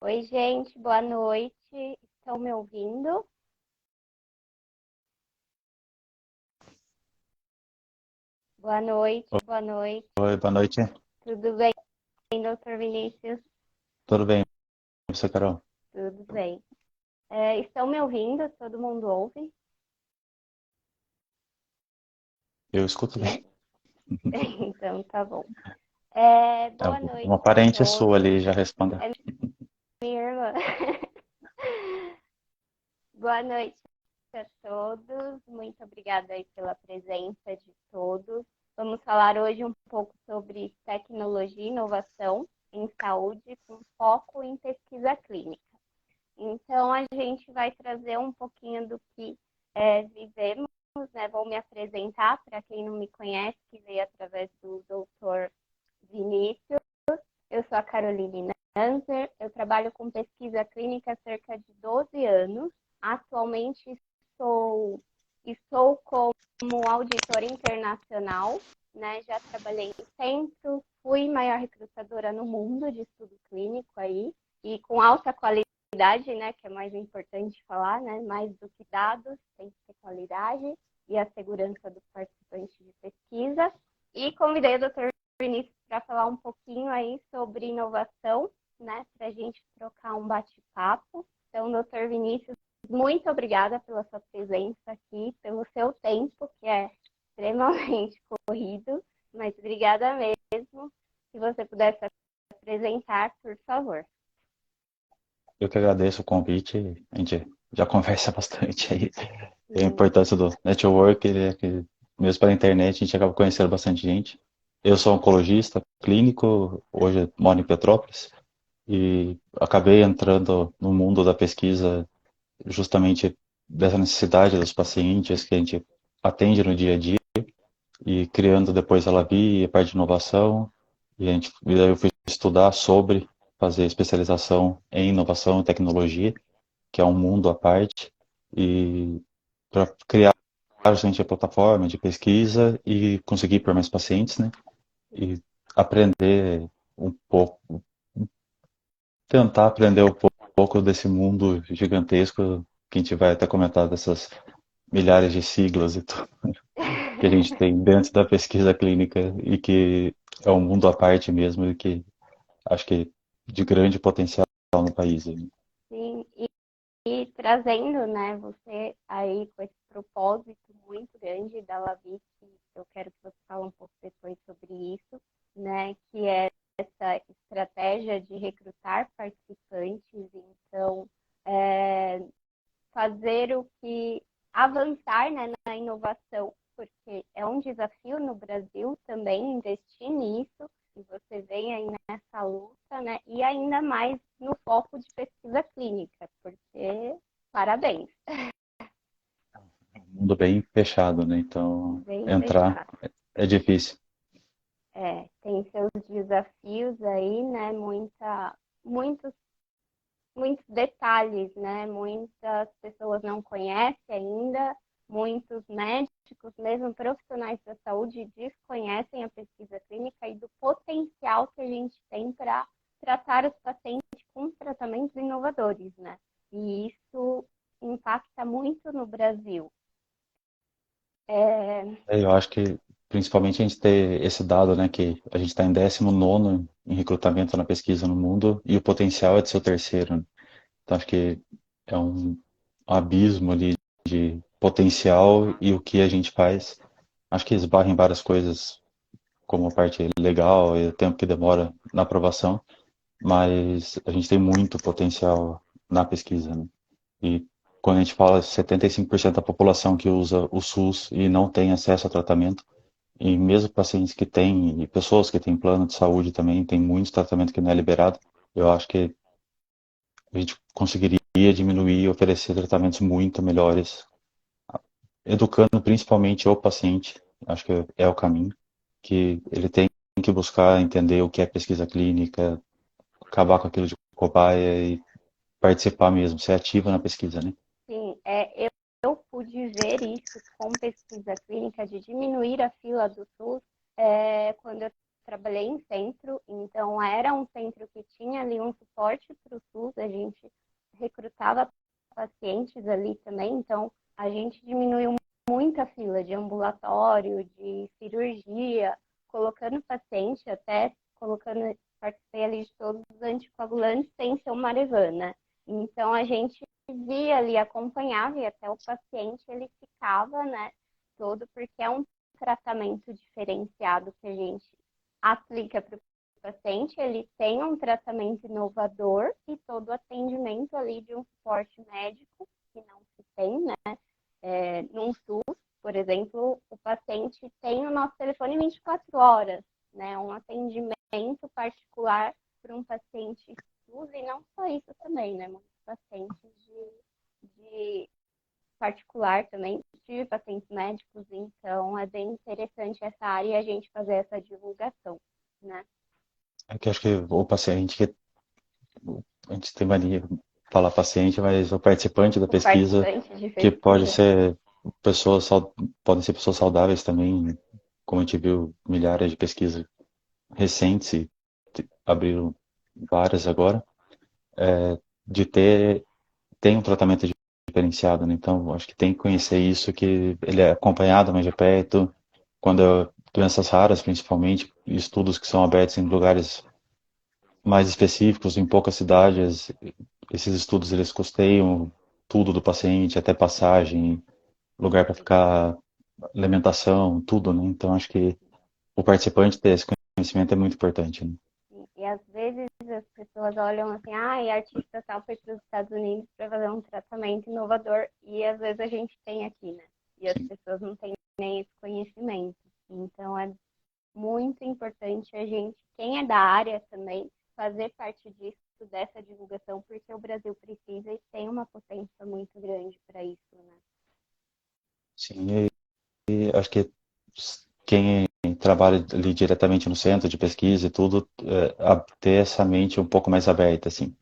Oi, gente, boa noite. Estão me ouvindo? Boa noite, boa noite. Oi, boa noite. Tudo bem, doutor Vinícius? Tudo bem? E você, Carol? Tudo bem. Estão me ouvindo? Todo mundo ouve? Eu escuto bem. Sim? Então, tá bom. É, Boa uma noite a parente sua todos. ali já respondeu. É minha irmã. Boa noite a todos. Muito obrigada aí pela presença de todos. Vamos falar hoje um pouco sobre tecnologia e inovação em saúde com foco em pesquisa clínica. Então, a gente vai trazer um pouquinho do que vivemos, né? Vou me apresentar para quem não me conhece, que veio através do doutor Vinícius. Eu sou a Caroline Nanzer, eu trabalho com pesquisa clínica há cerca de 12 anos. Atualmente estou como auditora internacional, né? Já trabalhei em centros, fui maior recrutadora no mundo de estudo clínico aí, e com alta qualidade, né? Que é mais importante falar, né? Mais do que dados, tem que ter qualidade e a segurança do participante de pesquisa. E convidei o Dr. Vinícius para falar um pouquinho aí sobre inovação, né? Para a gente trocar um bate-papo. Então, doutor Vinícius, muito obrigada pela sua presença aqui, pelo seu tempo, que é extremamente corrido, mas obrigada mesmo. Se você pudesse apresentar, por favor. Eu que agradeço o convite. A gente já conversa bastante aí. A Sim, importância do network, que mesmo pela internet a gente acaba conhecendo bastante gente. Eu sou oncologista clínico, hoje moro em Petrópolis e acabei entrando no mundo da pesquisa justamente dessa necessidade dos pacientes que a gente atende no dia a dia e criando depois a Labi, a parte de inovação, e daí eu fui estudar sobre fazer especialização em inovação e tecnologia, que é um mundo à parte, e para criar justamente a plataforma de pesquisa e conseguir por mais pacientes, né? E aprender um pouco, tentar aprender um pouco desse mundo gigantesco que a gente vai até comentar dessas milhares de siglas e tudo que a gente tem dentro da pesquisa clínica e que é um mundo à parte mesmo e que acho que de grande potencial no país. sim. E trazendo, né, você aí com esse propósito muito grande da Lavi, que eu quero que você fale um pouco depois sobre isso, né, que é essa estratégia de recrutar participantes, então fazer o que avançar, né, na inovação, porque é um desafio no Brasil também investir nisso, e você vem aí nessa luta, né, e ainda mais no foco de pesquisa clínica, porque parabéns, Um mundo bem fechado, né? Então bem entrar fechado. é difícil. Tem seus desafios aí, né, muitos muitos detalhes, né? Muitas pessoas não conhecem ainda, muitos médicos, mesmo profissionais da saúde, desconhecem a pesquisa clínica e do potencial que a gente tem para tratar os pacientes com tratamentos inovadores, né? E isso impacta muito no Brasil. É, Eu acho que principalmente a gente ter esse dado, né, que a gente está em 19º em recrutamento na pesquisa no mundo e o potencial é de ser o terceiro, né? Então acho que é um abismo ali de potencial e o que a gente faz. Acho que esbarra em várias coisas, como a parte legal e o tempo que demora na aprovação, mas a gente tem muito potencial na pesquisa, né? E quando a gente fala 75% da população que usa o SUS e não tem acesso a tratamento, e mesmo pacientes que têm, e pessoas que têm plano de saúde também, tem muito tratamento que não é liberado, eu acho que a gente conseguiria diminuir e oferecer tratamentos muito melhores, educando principalmente o paciente, acho que é o caminho, que ele tem que buscar entender o que é pesquisa clínica, acabar com aquilo de cobaia e participar mesmo, ser ativo na pesquisa, né? sim, eu pude ver isso com pesquisa clínica de diminuir a fila do SUS quando eu trabalhei em centro, então era um centro que tinha ali um suporte para o SUS, a gente recrutava pacientes ali também, então a gente diminuiu muita fila de ambulatório, de cirurgia, colocando paciente, até colocando, participei ali de todos os anticoagulantes sem ser uma Marevana. Então a gente via ali, acompanhava e até o paciente ele ficava, né, todo, porque é um tratamento diferenciado que a gente aplica para o paciente, ele tem um tratamento inovador e todo o atendimento ali de um suporte médico que não se tem, né? Num SUS, por exemplo, o paciente tem o nosso telefone 24 horas, né? Um atendimento particular para um paciente SUS e não só isso também, né? Muitos pacientes de particular também, tive pacientes médicos, então é bem interessante essa área e a gente fazer essa divulgação, né? É que acho que o paciente, a gente tem mania de falar paciente, mas o participante da O pesquisa, participante de que pode pesquisa. ser pessoas, podem ser pessoas saudáveis também, como a gente viu milhares de pesquisas recentes, e abriram várias agora, de tem um tratamento diferenciado, né? Então, acho que tem que conhecer isso, que ele é acompanhado mais de perto, quando doenças raras, principalmente, estudos que são abertos em lugares mais específicos, em poucas cidades, esses estudos eles custeiam tudo do paciente, até passagem, lugar para ficar, alimentação, tudo, né? Então, acho que o participante ter esse conhecimento é muito importante, né? E às vezes as pessoas olham assim, ah, e artista tal foi para os Estados Unidos para fazer um tratamento inovador, e às vezes a gente tem aqui, né? E as Sim. pessoas não têm nem esse conhecimento. Então é muito importante a gente, quem é da área também, fazer parte disso, dessa divulgação, porque o Brasil precisa e tem uma potência muito grande para isso, né? Sim, e acho que quem trabalha ali diretamente no centro de pesquisa e tudo, ter essa mente um pouco mais aberta, assim.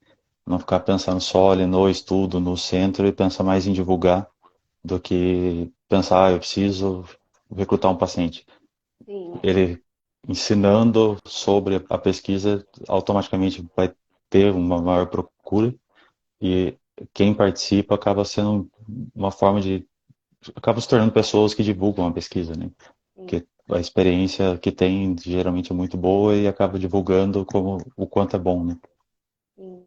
Não ficar pensando só ali no estudo, no centro, e pensar mais em divulgar do que pensar, eu preciso recrutar um paciente. Sim, Ele ensinando sobre a pesquisa, automaticamente vai ter uma maior procura e quem participa acaba sendo uma forma de acaba se tornando pessoas que divulgam a pesquisa, né? sim, Porque a experiência que tem geralmente é muito boa e acaba divulgando como o quanto é bom, né? sim.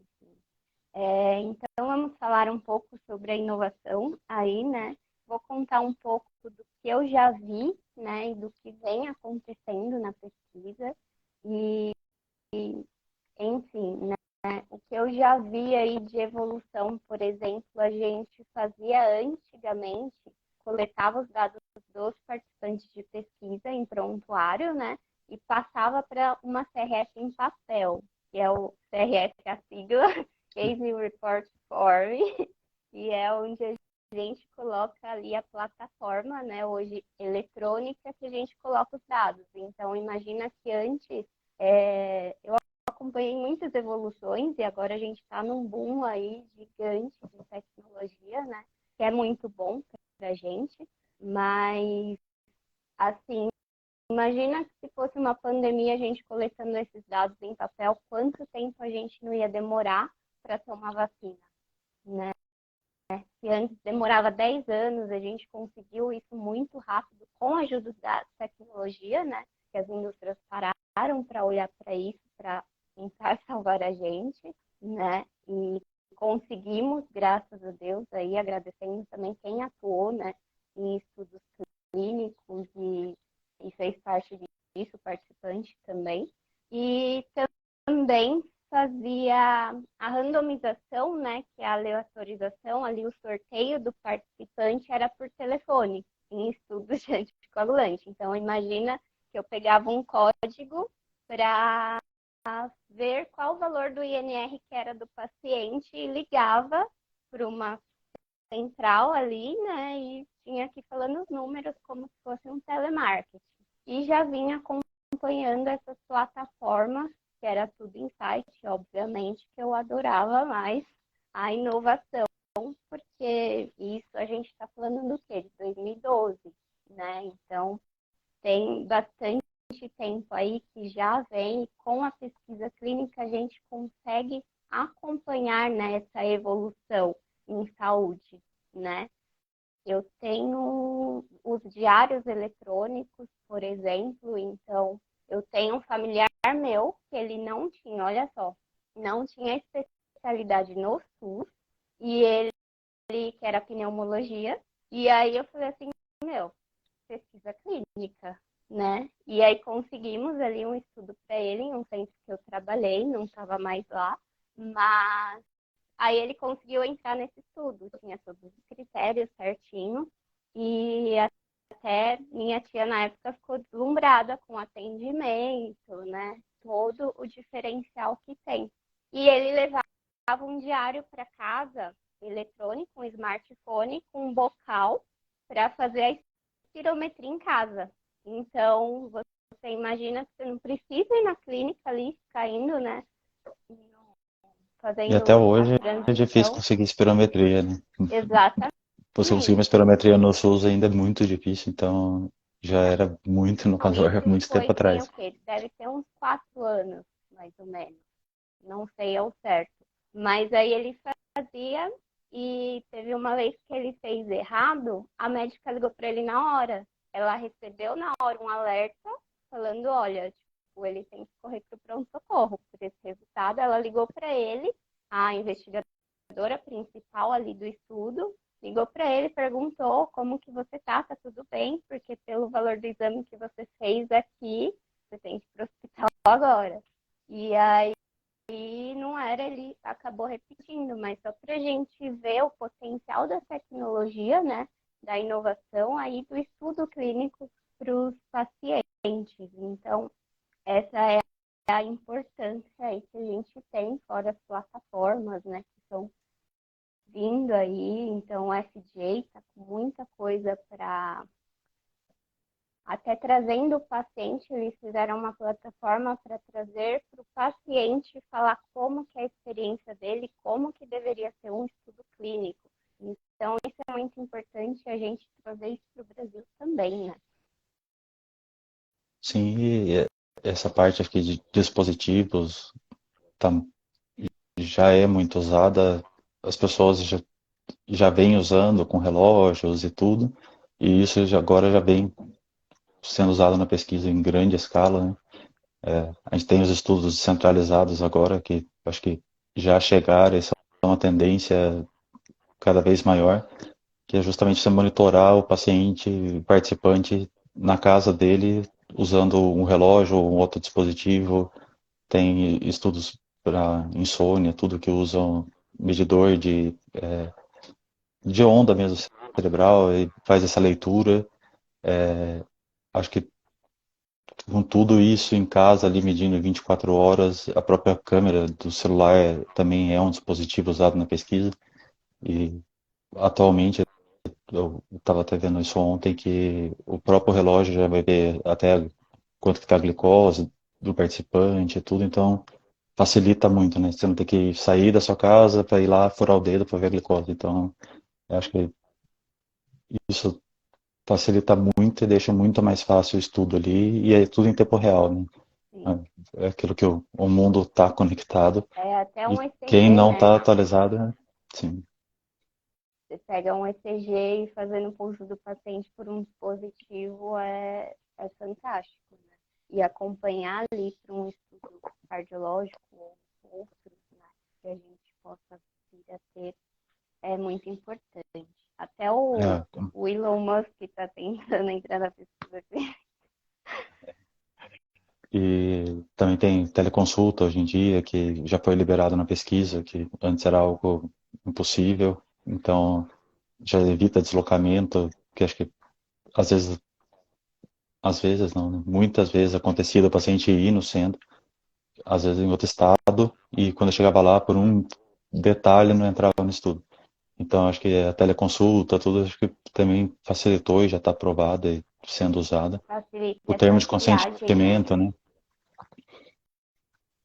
Então, vamos falar um pouco sobre a inovação aí, né? Vou contar um pouco do que eu já vi, né, e do que vem acontecendo na pesquisa. E, enfim, né, o que eu já vi aí de evolução, por exemplo, a gente fazia antigamente, coletava os dados dos participantes de pesquisa em prontuário, né, e passava para uma CRF em papel, que é o CRF, a sigla, Case Report Form, e é onde a gente coloca ali a plataforma, né, hoje eletrônica, que a gente coloca os dados. Então, imagina que antes eu acompanhei muitas evoluções e agora a gente está num boom aí gigante de tecnologia, né, que é muito bom para a gente, mas, assim, imagina que se fosse uma pandemia, a gente coletando esses dados em papel, quanto tempo a gente não ia demorar para tomar vacina, né? Se antes demorava 10 anos, a gente conseguiu isso muito rápido com a ajuda da tecnologia, né? Que as indústrias pararam para olhar para isso, para tentar salvar a gente, né? E conseguimos, graças a Deus, aí agradecendo também quem atuou, né? Em estudos clínicos e fez parte disso, participante também. E também fazia a randomização, né, que é a aleatorização, ali o sorteio do participante era por telefone, em estudos de anticoagulante. Então, imagina que eu pegava um código para ver qual o valor do INR que era do paciente e ligava para uma central ali, né, e tinha aqui falando os números como se fosse um telemarketing. E já vinha acompanhando essas plataformas, que era tudo em site, obviamente, que eu adorava mais a inovação, porque isso a gente está falando do quê? De 2012, né? Então, tem bastante tempo aí que já vem, e com a pesquisa clínica a gente consegue acompanhar, né, essa evolução em saúde, né? Eu tenho os diários eletrônicos, por exemplo, então eu tenho um familiar meu que ele não tinha, olha só, não tinha especialidade no SUS, e ele que era pneumologia, e aí eu falei assim, meu, pesquisa clínica, né? E aí conseguimos ali um estudo para ele em um centro que eu trabalhei, não estava mais lá, mas aí ele conseguiu entrar nesse estudo, tinha todos os critérios certinho, e até minha tia na época ficou deslumbrada com o atendimento, né? Todo o diferencial que tem. E ele levava um diário para casa, eletrônico, um smartphone, com um bocal para fazer a espirometria em casa. Então, você imagina que você não precisa ir na clínica ali, ficar indo, né? E até Fazendo a hoje é difícil transição. conseguir espirometria, né? Você conseguir uma Exatamente. espirometria no SUS ainda é muito difícil, então já era muito Não, inovador há isso muito tempo foi, tem o atrás. quê? Deve ter uns 4 anos, mais ou menos. Não sei ao certo. Mas aí ele fazia e teve uma vez que ele fez errado, a médica ligou para ele na hora. Ela recebeu na hora um alerta falando, olha, tipo, ele tem que correr para o pronto-socorro por esse resultado. Ela ligou para ele, a investigadora principal ali do estudo, ligou para ele, perguntou como que você tá tudo bem? Porque pelo valor do exame que você fez aqui, você tem que ir para o hospital agora. E aí não era, ele acabou repetindo, mas só para a gente ver o potencial da tecnologia, né, da inovação aí do estudo clínico para os pacientes. Então, essa é a importância aí que a gente tem, fora as plataformas, né, que estão vindo aí. Então, o FDA está com muita coisa para até trazendo o paciente, eles fizeram uma plataforma para trazer para o paciente falar como que é a experiência dele, como que deveria ser um estudo clínico. Então, isso é muito importante a gente trazer isso para o Brasil também, né? Sim, e essa parte aqui de dispositivos tá, já é muito usada, as pessoas já vêm usando com relógios e tudo, e isso agora já vem sendo usado na pesquisa em grande escala, né? A gente tem os estudos descentralizados agora, que acho que já chegaram e são uma tendência cada vez maior, que é justamente você monitorar o paciente, o participante na casa dele, usando um relógio ou um outro dispositivo. Tem estudos para insônia, tudo que usam medidor de onda mesmo cerebral e faz essa leitura. Acho que com tudo isso em casa, ali medindo 24 horas, a própria câmera do celular também é um dispositivo usado na pesquisa. E atualmente, eu estava até vendo isso ontem, que o próprio relógio já vai ver até quanto que está a glicose do participante e tudo, então facilita muito, né? Você não tem que sair da sua casa para ir lá furar o dedo para ver a glicose. Então, eu acho que isso facilita muito e deixa muito mais fácil o estudo ali, e é tudo em tempo real, né? Sim. É aquilo que o mundo está conectado, É até um e quem ECG, não né? está atualizado, sim. Você pega um ECG e fazendo o pulso do paciente por um dispositivo é fantástico, né? E acompanhar ali para um estudo cardiológico ou outros, né, que a gente possa vir a ter é muito importante. Até É, o Elon Musk está tentando entrar na pesquisa aqui. e também tem teleconsulta hoje em dia, que já foi liberado na pesquisa, que antes era algo impossível. Então, já evita deslocamento, que acho que às vezes não, né? Muitas vezes acontecia do paciente ir no centro, às vezes em outro estado, e quando chegava lá, por um detalhe, não entrava no estudo. Então, acho que a teleconsulta, tudo, acho que também facilitou e já está aprovada e sendo usada. Facilita O termo essa de triagem, né? consentimento, né?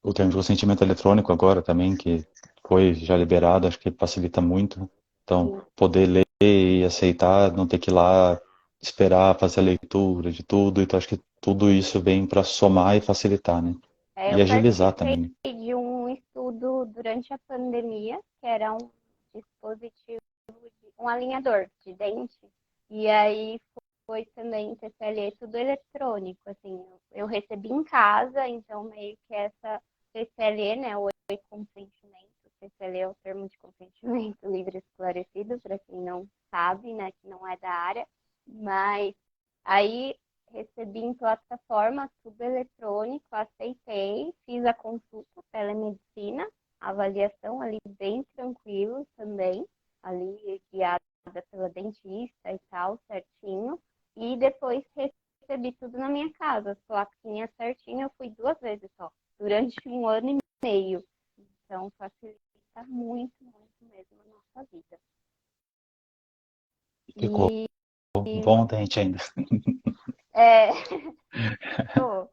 O termo de consentimento eletrônico agora também, que foi já liberado, acho que facilita muito. Então, Sim. poder ler e aceitar, não ter que ir lá esperar fazer a leitura de tudo, então acho que tudo isso vem para somar e facilitar, né? É, E eu agilizar participei também, né? de um estudo durante a pandemia, que era um dispositivo, um alinhador de dente, e aí foi também TCLE tudo eletrônico, assim, eu recebi em casa, então meio que essa TCLE, né, o consentimento, TCLE é o termo de consentimento livre e esclarecido, para quem não sabe, né, que não é da área, mas aí recebi em plataforma, tudo eletrônico, aceitei, fiz a consulta telemedicina, avaliação ali bem tranquilo também, ali guiada pela dentista e tal, certinho. E depois recebi tudo na minha casa, as plaquinhas certinho, eu fui 2 vezes só, durante um ano e meio. Então facilita muito, muito mesmo a nossa vida. Ficou E bom dente ainda. é, oh,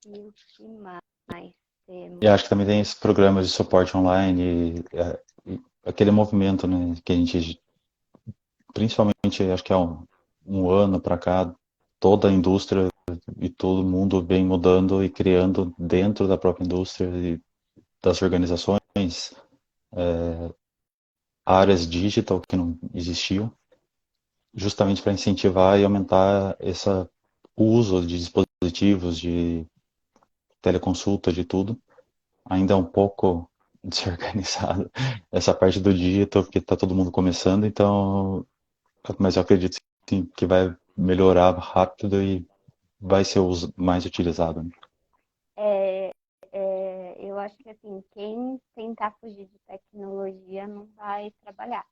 e o que mais E temos? acho que também tem esses programas de suporte online, e aquele movimento, né, que a gente, principalmente, acho que há um ano para cá, toda a indústria e todo mundo vem mudando e criando dentro da própria indústria e das organizações áreas digital que não existiam, justamente para incentivar e aumentar esse uso de dispositivos, de teleconsulta, de tudo. Ainda é um pouco desorganizado essa parte do digital, porque está todo mundo começando, então, mas eu acredito sim, que vai melhorar rápido e vai ser mais utilizado, né? É, eu acho que assim, quem tentar fugir de tecnologia não vai trabalhar,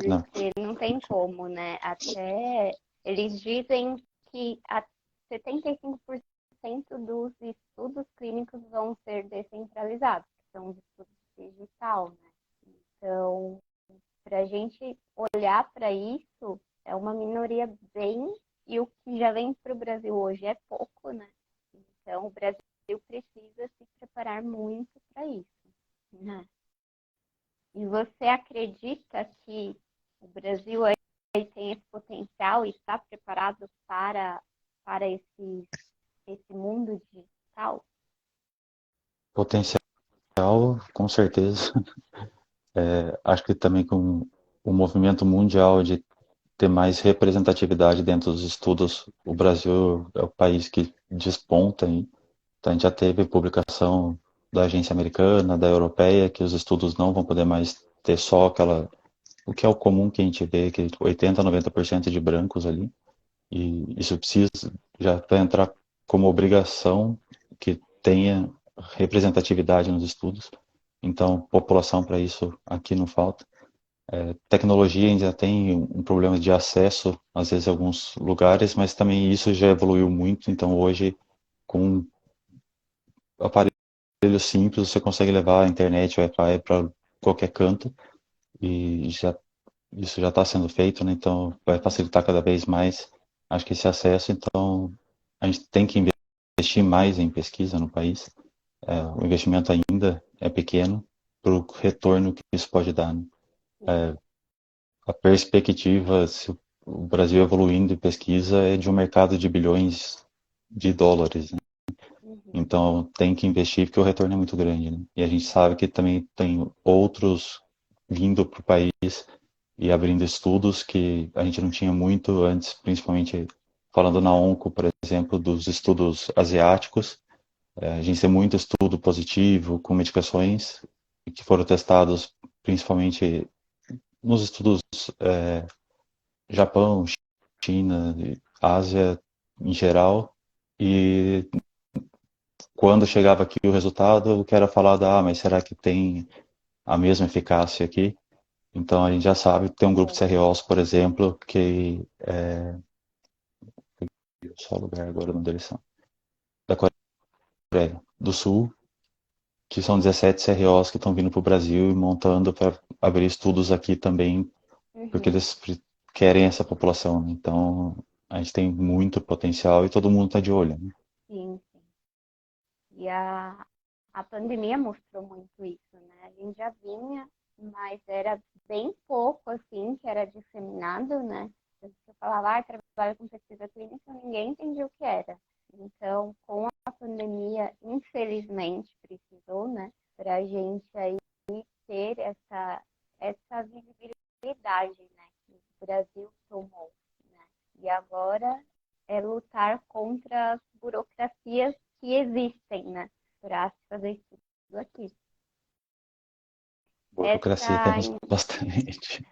Não, porque não tem como, né? Até eles dizem que a 75% dos estudos clínicos vão ser descentralizados, que são os estudos digital, né? Então, para a gente olhar para isso, é uma minoria bem, e o que já vem para o Brasil hoje é pouco, né? Então, o Brasil precisa se preparar muito para isso, né? E você acredita que o Brasil aí tem esse potencial e está preparado para esse mundo digital? potencial, com certeza. Acho que também com o movimento mundial de ter mais representatividade dentro dos estudos, o Brasil é o país que desponta. Então, a gente já teve publicação da agência americana, da europeia, que os estudos não vão poder mais ter só aquela, o que é o comum que a gente vê, que 80, 90% de brancos ali. E isso precisa, já vai entrar como obrigação que tenha representatividade nos estudos. Então, população para isso aqui não falta. Tecnologia ainda tem um problema de acesso, às vezes, em alguns lugares, mas também isso já evoluiu muito. Então, hoje, com aparelhos simples, você consegue levar a internet, Wi-Fi para qualquer canto e isso já está sendo feito, né? Então, vai facilitar cada vez mais, acho que esse acesso. Então, a gente tem que investir mais em pesquisa no país. O investimento ainda é pequeno para o retorno que isso pode dar, né? Sim. A perspectiva, se o Brasil evoluindo em pesquisa, é de um mercado de bilhões de dólares, né? Uhum. Então tem que investir porque o retorno é muito grande, né? E a gente sabe que também tem outros vindo para o país e abrindo estudos que a gente não tinha muito antes, principalmente falando na ONCO, por exemplo, dos estudos asiáticos. A gente tem muito estudo positivo com medicações que foram testados principalmente nos estudos Japão, China, Ásia em geral. E quando chegava aqui o resultado, o que era falado, mas será que tem a mesma eficácia aqui? Então a gente já sabe que tem um grupo de É. CROs, por exemplo, que só o lugar agora na direção da Coreia do Sul, que são 17 CROs que estão vindo para o Brasil e montando para abrir estudos aqui também, porque Uhum. eles querem essa população, né? Então a gente tem muito potencial e todo mundo está de olho, né? Sim, sim. E a pandemia mostrou muito isso, né? A gente já vinha. mas era bem pouco, assim, que era disseminado, né? Eu falava, trabalho com pesquisa clínica, ninguém entendia o que era. Então, com a pandemia, infelizmente, precisou, né, para a gente aí ter essa visibilidade, né, que o Brasil tomou, né? E agora é lutar contra as burocracias que existem, né, para se fazer isso aqui. Burocracia temos bastante.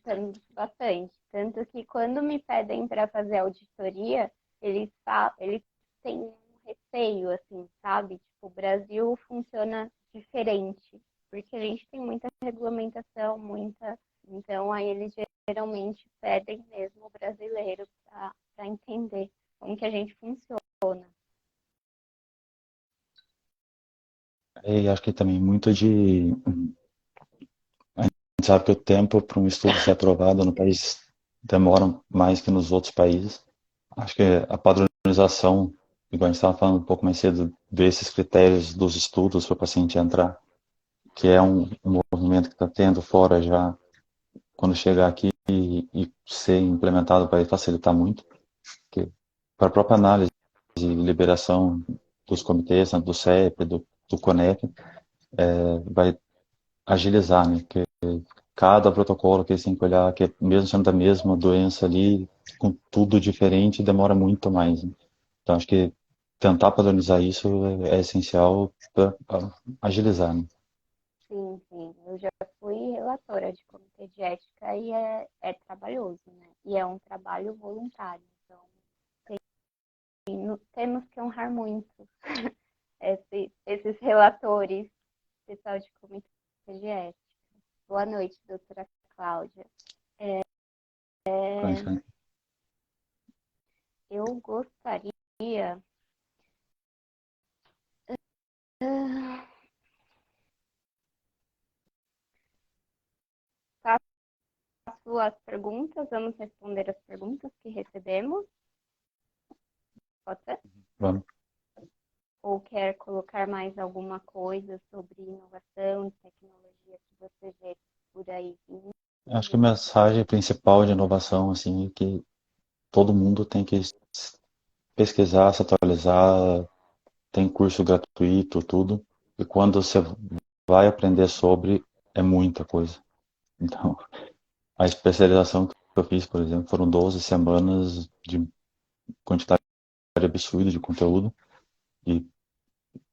Temos bastante. Tanto que quando me pedem para fazer auditoria, eles têm um receio, assim, sabe? Tipo, o Brasil funciona diferente, porque a gente tem muita regulamentação, muita. Então, aí eles geralmente pedem mesmo o brasileiro para entender como que a gente funciona. E acho que também muito de. A gente sabe que o tempo para um estudo ser aprovado no país demora mais que nos outros países. Acho que a padronização, igual a gente estava falando um pouco mais cedo, desses critérios dos estudos para o paciente entrar, que é um movimento que está tendo fora já, quando chegar aqui e ser implementado vai facilitar muito, porque para a própria análise e liberação dos comitês, né, do CEP, do CONEP, vai agilizar, né? Que cada protocolo que eles têm que olhar, que mesmo sendo da mesma doença ali, com tudo diferente, demora muito mais, né? Então, acho que tentar padronizar isso é essencial para agilizar, né? Sim, sim. Eu já fui relatora de comitê de ética e é trabalhoso, né? E é um trabalho voluntário. Então, temos que honrar muito esses relatores, pessoal de comitê de ética. Boa noite, doutora Cláudia. Eu gostaria. ah, Faço as perguntas, vamos responder as perguntas que recebemos. Pode ser? Vamos. Ou quer colocar mais alguma coisa sobre inovação e tecnologia que você vê por aí? Acho que a mensagem principal de inovação, assim, é que todo mundo tem que pesquisar, se atualizar, tem curso gratuito, tudo. E quando você vai aprender sobre, é muita coisa. Então, a especialização que eu fiz, por exemplo, foram 12 semanas de quantidade absurda de conteúdo e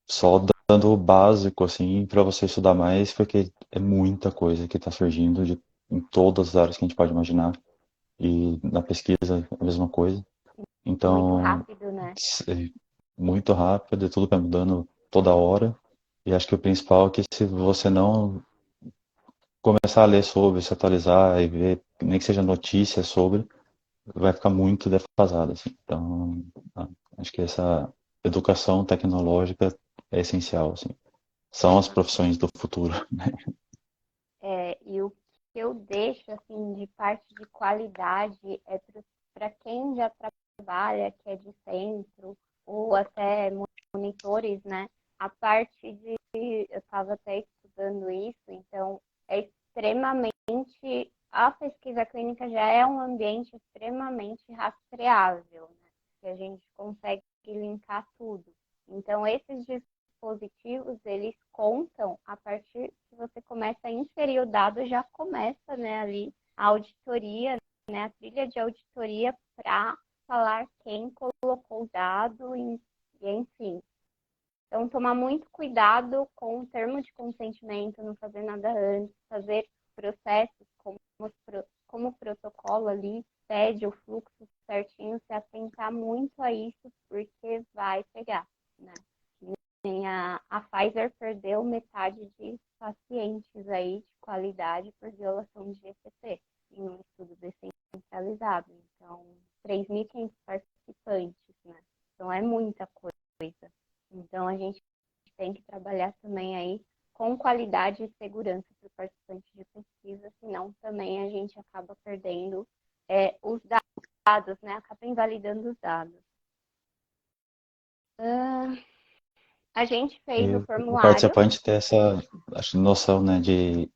só dando o básico, assim, para você estudar mais, porque é muita coisa que está surgindo em todas as áreas que a gente pode imaginar. E na pesquisa, a mesma coisa. Muito Então, rápido, né? é muito rápido, e tudo vai mudando toda hora. E acho que o principal é que se você não começar a ler sobre, se atualizar e ver, nem que seja notícias sobre, vai ficar muito defasado, assim. Então, acho que essa educação tecnológica é essencial, assim. São as profissões do futuro. E o que eu deixo assim de parte de qualidade é para quem já trabalha, que é de centro, ou até monitores, né? A parte de, eu estava até estudando isso, então é extremamente, a pesquisa clínica já é um ambiente extremamente rastreável, né? Que a gente consegue linkar tudo. Então, esses dispositivos, eles contam a partir que você começa a inserir o dado, já começa, né, ali a auditoria, né, a trilha de auditoria para falar quem colocou o dado, e enfim. Então, tomar muito cuidado com o termo de consentimento, não fazer nada antes, fazer processos como o protocolo ali pede o fluxo certinho, se atentar muito a isso, porque vai pegar, né? A Pfizer perdeu metade de pacientes aí de qualidade por violação de GCP em um estudo descentralizado. Então, 3.500 participantes, né? Então, é muita coisa. Então, a gente tem que trabalhar também aí com qualidade e segurança para o participante de pesquisa, senão também a gente acaba perdendo os dados, né? Acaba invalidando os dados. A gente fez E o o formulário. participante ter essa, acho, noção, né, de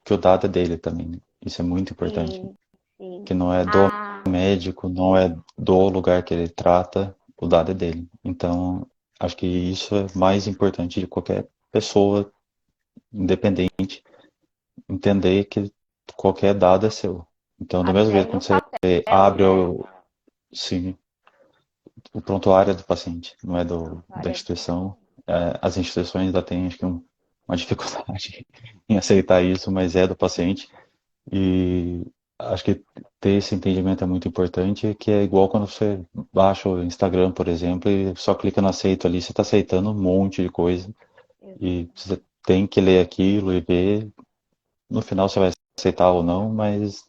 que o dado é dele também, né? Isso é muito importante. Sim, sim. Que não é do Ah, médico, não é do lugar que ele trata, o dado é dele. Então, acho que isso é mais importante de qualquer pessoa independente, entender que qualquer dado é seu. Então, do mesmo até jeito, no quando você papel, abre né? sim, o prontuário é do paciente, não é da Várias instituição. As instituições ainda têm, acho que, uma dificuldade em aceitar isso, mas é do paciente. E acho que ter esse entendimento é muito importante, que é igual quando você baixa o Instagram, por exemplo, e só clica no aceito ali, você está aceitando um monte de coisa, e exatamente. você tem que ler aquilo e ver. No final você vai aceitar ou não, mas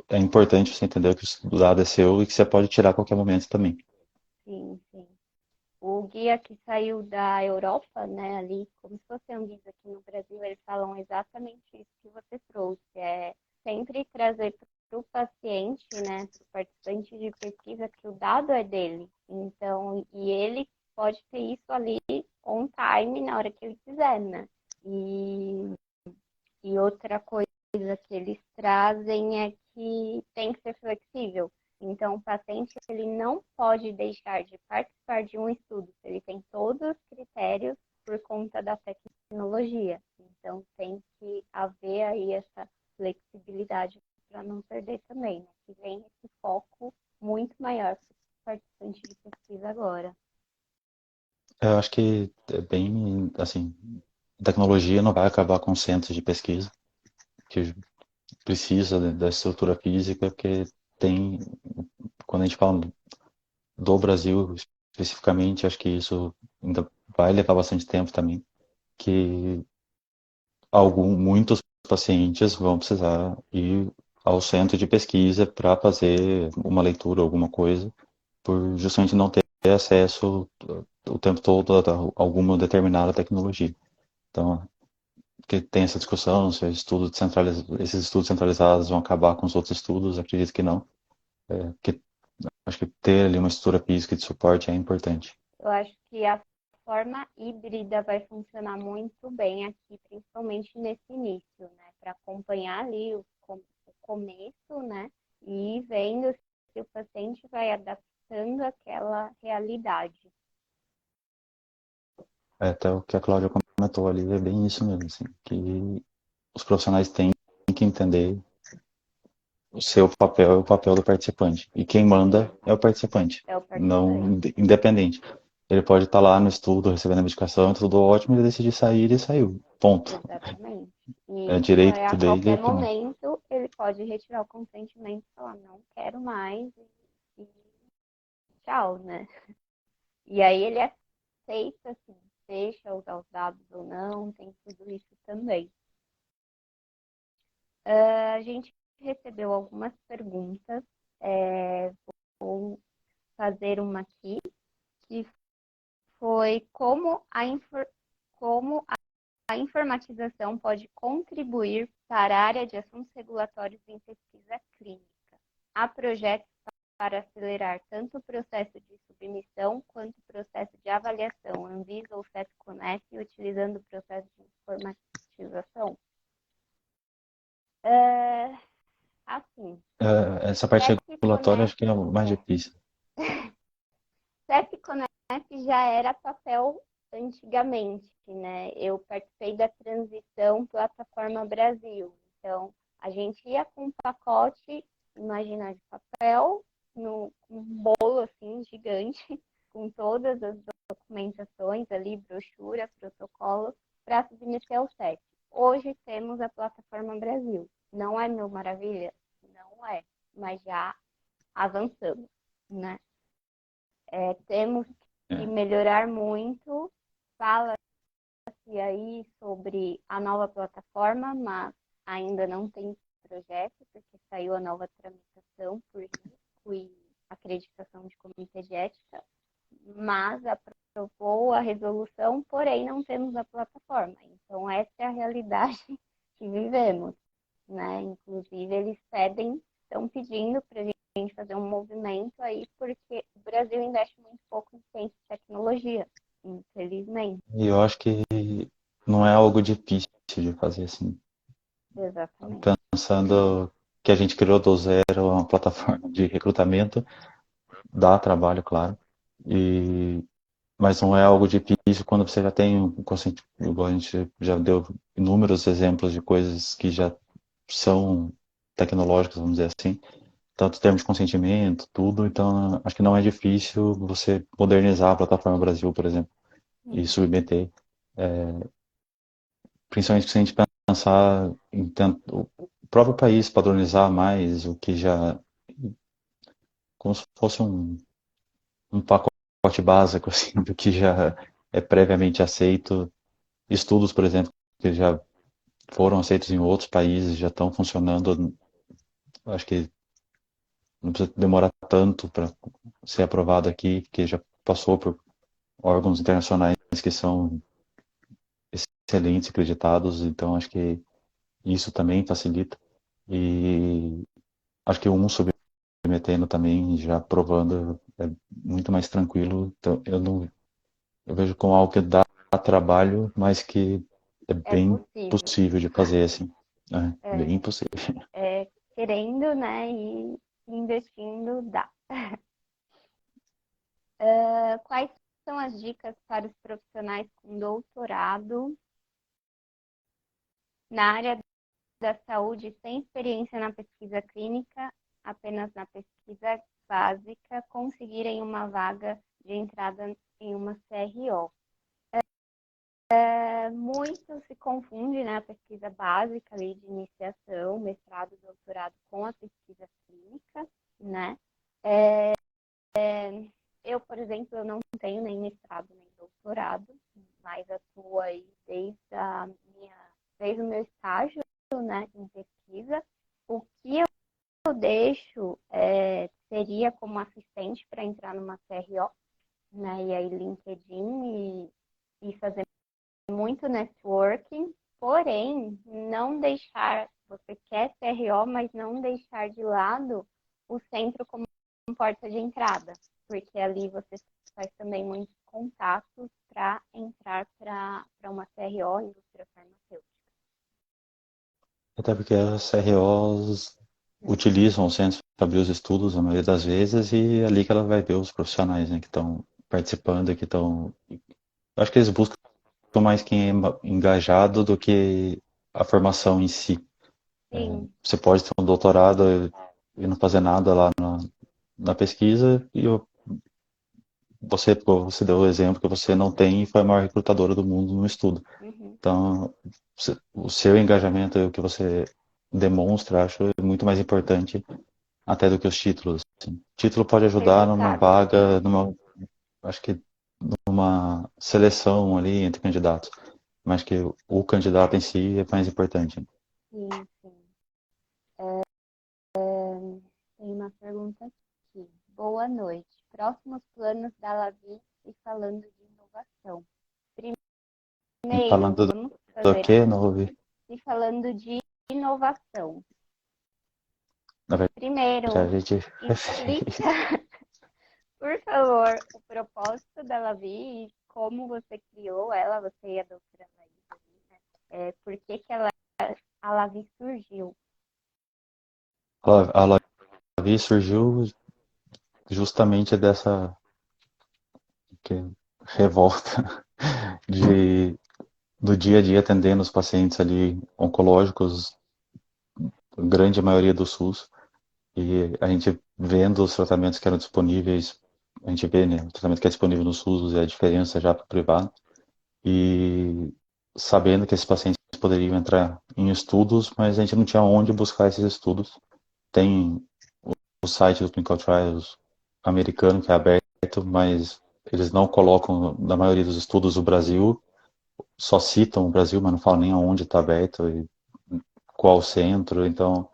é importante você entender que o dado é seu e que você pode tirar a qualquer momento também. Sim, sim. O guia que saiu da Europa, né, ali, como se fosse um guia aqui no Brasil, eles falam exatamente isso que você trouxe. É sempre trazer para o paciente, né, para o participante de pesquisa, que o dado é dele. Então, e ele pode ter isso ali on time na hora que ele quiser, né? E, e outra coisa que eles trazem é que tem que ser flexível. Então, o paciente ele não pode deixar de participar de um estudo se ele tem todos os critérios por conta da tecnologia. Então, tem que haver aí essa flexibilidade para não perder também, né? Que vem esse foco muito maior para o participante de pesquisa agora. Eu acho que é bem, assim, tecnologia não vai acabar com centros de pesquisa, que precisa da estrutura física, porque tem, quando a gente fala do Brasil especificamente, acho que isso ainda vai levar bastante tempo também, que muitos pacientes vão precisar ir ao centro de pesquisa para fazer uma leitura, alguma coisa, por justamente não ter acesso o tempo todo a alguma determinada tecnologia. Então, que tem essa discussão, se esses estudos centralizados vão acabar com os outros estudos, acredito que não. Porque acho que ter ali uma estrutura física de suporte é importante. Eu acho que a forma híbrida vai funcionar muito bem aqui, principalmente nesse início, né? Para acompanhar ali o começo, né? E ir vendo se o paciente vai adaptando aquela realidade. Até o que a Cláudia comentou ali é bem isso mesmo, assim, que os profissionais têm que entender o seu papel é o papel do participante. E quem manda é o participante, É o não participante. independente. Ele pode estar lá no estudo, recebendo a medicação, tudo ótimo, ele decidir sair e saiu. Ponto. Exatamente. É E isso é direito a dele qualquer e pronto. momento ele pode retirar o consentimento e falar, não quero mais e tchau, né? E aí ele aceita se deixa usar os dados ou não, tem tudo isso também. A gente recebeu algumas perguntas, vou fazer uma aqui, que foi como a informatização pode contribuir para a área de assuntos regulatórios em pesquisa clínica. Há projetos para acelerar tanto o processo de submissão quanto o processo de avaliação, Anvisa ou FEP-Conef, utilizando o processo de informatização? Assim, Essa parte regulatória FEP-Conef acho que é o mais difícil. FEP-Conef já era papel antigamente, né? Eu participei da transição Plataforma Brasil. Então, a gente ia com um pacote, imagina, de papel, um bolo assim gigante, com todas as documentações ali, brochura, protocolo, para submeter ao SET. Hoje temos a Plataforma Brasil. Não é mil maravilha? Não é, mas já avançamos, né? Temos que É. melhorar muito. Fala-se aí sobre a nova plataforma, mas ainda não tem projeto, porque saiu a nova tramitação por risco e acreditação de comitê de ética, mas aprovou a resolução, porém não temos a plataforma. Então, essa é a realidade que vivemos, né? Inclusive, eles pedem, estão pedindo para a gente fazer um movimento aí, porque o Brasil investe muito pouco em ciência e tecnologia, infelizmente. E eu acho que não é algo difícil de fazer assim. Exatamente. Pensando que a gente criou do zero uma plataforma de recrutamento, dá trabalho, claro, e, mas não é algo difícil quando você já tem um conceito, igual a gente já deu inúmeros exemplos de coisas que já são tecnológicas, vamos dizer assim, tanto em termos de consentimento, tudo, então acho que não é difícil você modernizar a plataforma Brasil, por exemplo, e Uhum. submeter, principalmente se a gente pensar em o próprio país padronizar mais o que já, como se fosse um pacote básico, assim, do que já é previamente aceito, estudos, por exemplo, que já foram aceitos em outros países, já estão funcionando, acho que não precisa demorar tanto para ser aprovado aqui, porque já passou por órgãos internacionais que são excelentes, acreditados, então acho que isso também facilita. E acho que um submetendo também, já provando, é muito mais tranquilo. Então eu não, eu vejo como algo que dá trabalho, mas que é É bem possível. possível de fazer assim. É bem É, possível. querendo, né, e investindo, dá. Quais são as dicas para os profissionais com doutorado na área da saúde sem experiência na pesquisa clínica, apenas na pesquisa básica, conseguirem uma vaga de entrada em uma CRO? Muito se confunde, né, a pesquisa básica ali de iniciação, mestrado, doutorado com a pesquisa clínica, né? Eu, por exemplo, eu não tenho nem mestrado nem doutorado, mas atuo aí desde o meu estágio, né, em pesquisa. O que eu deixo seria como assistente para entrar numa CRO, né, e aí LinkedIn e fazer muito networking, porém, não deixar, você quer CRO, mas não deixar de lado o centro como porta de entrada, porque ali você faz também muitos contatos para entrar para uma CRO, indústria farmacêutica. Até porque as CROs utilizam o centro para abrir os estudos, a maioria das vezes, e é ali que ela vai ver os profissionais, né, que estão participando, que estão. Acho que eles buscam mais quem é engajado do que a formação em si. Sim, Você pode ter um doutorado e não fazer nada lá na pesquisa, e você deu o exemplo que você não tem e foi a maior recrutadora do mundo no estudo. uhum, Então, o seu engajamento e o que você demonstra, acho muito mais importante até do que os títulos. Assim. Título pode ajudar numa resultado. vaga, acho que numa seleção ali entre candidatos, mas que o candidato em si é mais importante. Sim, sim. Tem uma pergunta aqui. Boa noite. Próximos planos da Lavi e falando de inovação. E Primeiro, falando vamos do fazer que, não ouvi. e falando de inovação. Na verdade, a Primeiro, gente explica, por favor, o propósito da Lavi e como você criou ela, você e a doutora Laís, né? Por que que a Lavi surgiu? a Lavi surgiu justamente dessa que, revolta de do dia a dia atendendo os pacientes ali oncológicos, grande maioria do SUS, e a gente vendo os tratamentos que eram disponíveis, a gente vê, né, o tratamento que é disponível no SUS e a diferença já para o privado, e sabendo que esses pacientes poderiam entrar em estudos, mas a gente não tinha onde buscar esses estudos. Tem o site do Clinical Trials americano que é aberto, mas eles não colocam na maioria dos estudos o Brasil, só citam o Brasil, mas não falam nem aonde está aberto e qual centro. Então,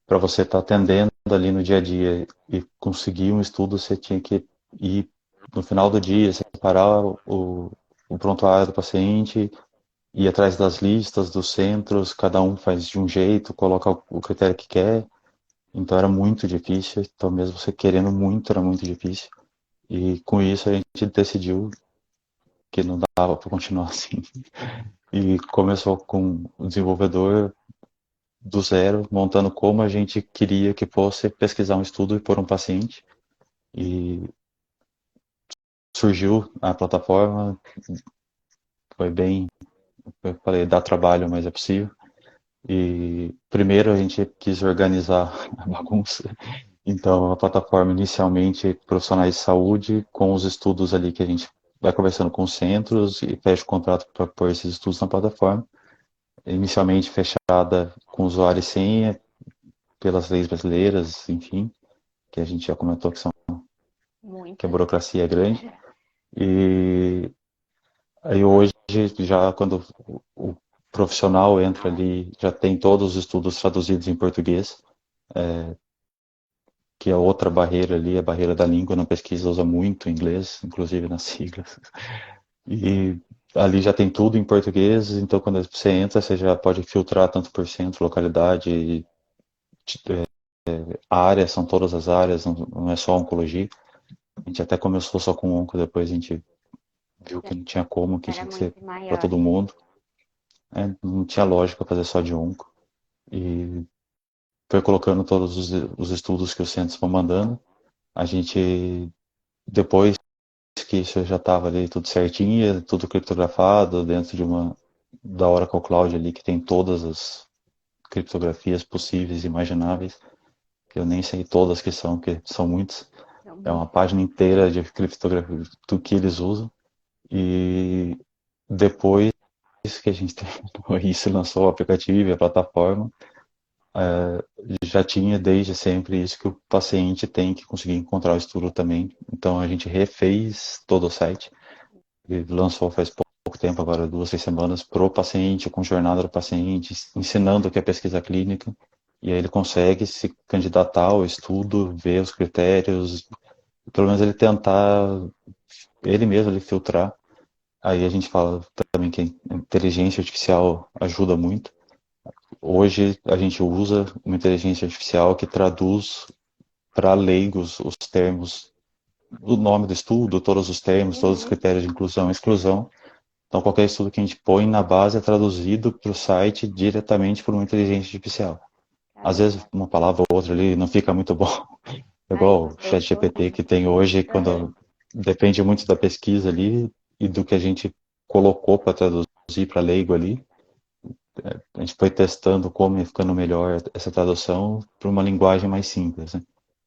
para você estar atendendo ali no dia a dia e conseguir um estudo, você tinha que ir no final do dia, separar o prontuário do paciente, ir atrás das listas dos centros, cada um faz de um jeito, coloca o critério que quer. Então era muito difícil, então mesmo você querendo muito, era muito difícil. E com isso a gente decidiu que não dava para continuar assim. E começou com o desenvolvedor, do zero, montando como a gente queria que fosse pesquisar um estudo e por um paciente. E surgiu a plataforma, foi bem, eu falei, dá trabalho, mas é possível. E primeiro a gente quis organizar a bagunça. Então a plataforma inicialmente profissionais de saúde com os estudos ali que a gente vai conversando com os centros e fecha o contrato para pôr esses estudos na plataforma. Inicialmente fechada com usuário e senha pelas leis brasileiras, enfim, que a gente já comentou que a Muitas. burocracia é grande. E aí hoje, já quando o profissional entra ali, já tem todos os estudos traduzidos em português, que é outra barreira ali, a barreira da língua, na pesquisa usa muito inglês, inclusive nas siglas. E ali já tem tudo em português, então quando você entra, você já pode filtrar tanto por centro, localidade, área, são todas as áreas, não é só oncologia. A gente até começou só com onco, depois a gente viu que não tinha como, que Era tinha que ser muito para maior. todo mundo. Não tinha lógica fazer só de onco. E foi colocando todos os estudos que os centros vão mandando. A gente, depois que isso já estava ali tudo certinho, tudo criptografado dentro de da Oracle Cloud ali, que tem todas as criptografias possíveis e imagináveis, que eu nem sei todas que são, porque são muitas. São É uma muitas. página inteira de criptografia do que eles usam. E depois que a gente terminou isso, lançou o aplicativo e a plataforma, já tinha desde sempre isso que o paciente tem que conseguir encontrar o estudo também. Então a gente refez todo o site e lançou faz pouco tempo, agora 2, 3 semanas, pro paciente, com jornada do paciente, ensinando o que é pesquisa clínica. E aí ele consegue se candidatar ao estudo, ver os critérios, pelo menos ele tentar, ele mesmo ele filtrar. Aí a gente fala também que a inteligência artificial ajuda muito. Hoje a gente usa uma inteligência artificial que traduz para leigos os termos, o nome do estudo, todos os termos, todos os Uhum. critérios de inclusão e exclusão. Então qualquer estudo que a gente põe na base é traduzido para o site diretamente por uma inteligência artificial. Às vezes Caramba. uma palavra ou outra ali não fica muito bom, Aí igual o vocês chat GPT corrigem. que tem hoje, Aham. quando depende muito da pesquisa ali e do que a gente colocou para traduzir para leigo ali. A gente foi testando como ia ficando melhor essa tradução para uma linguagem mais simples, né? Uhum.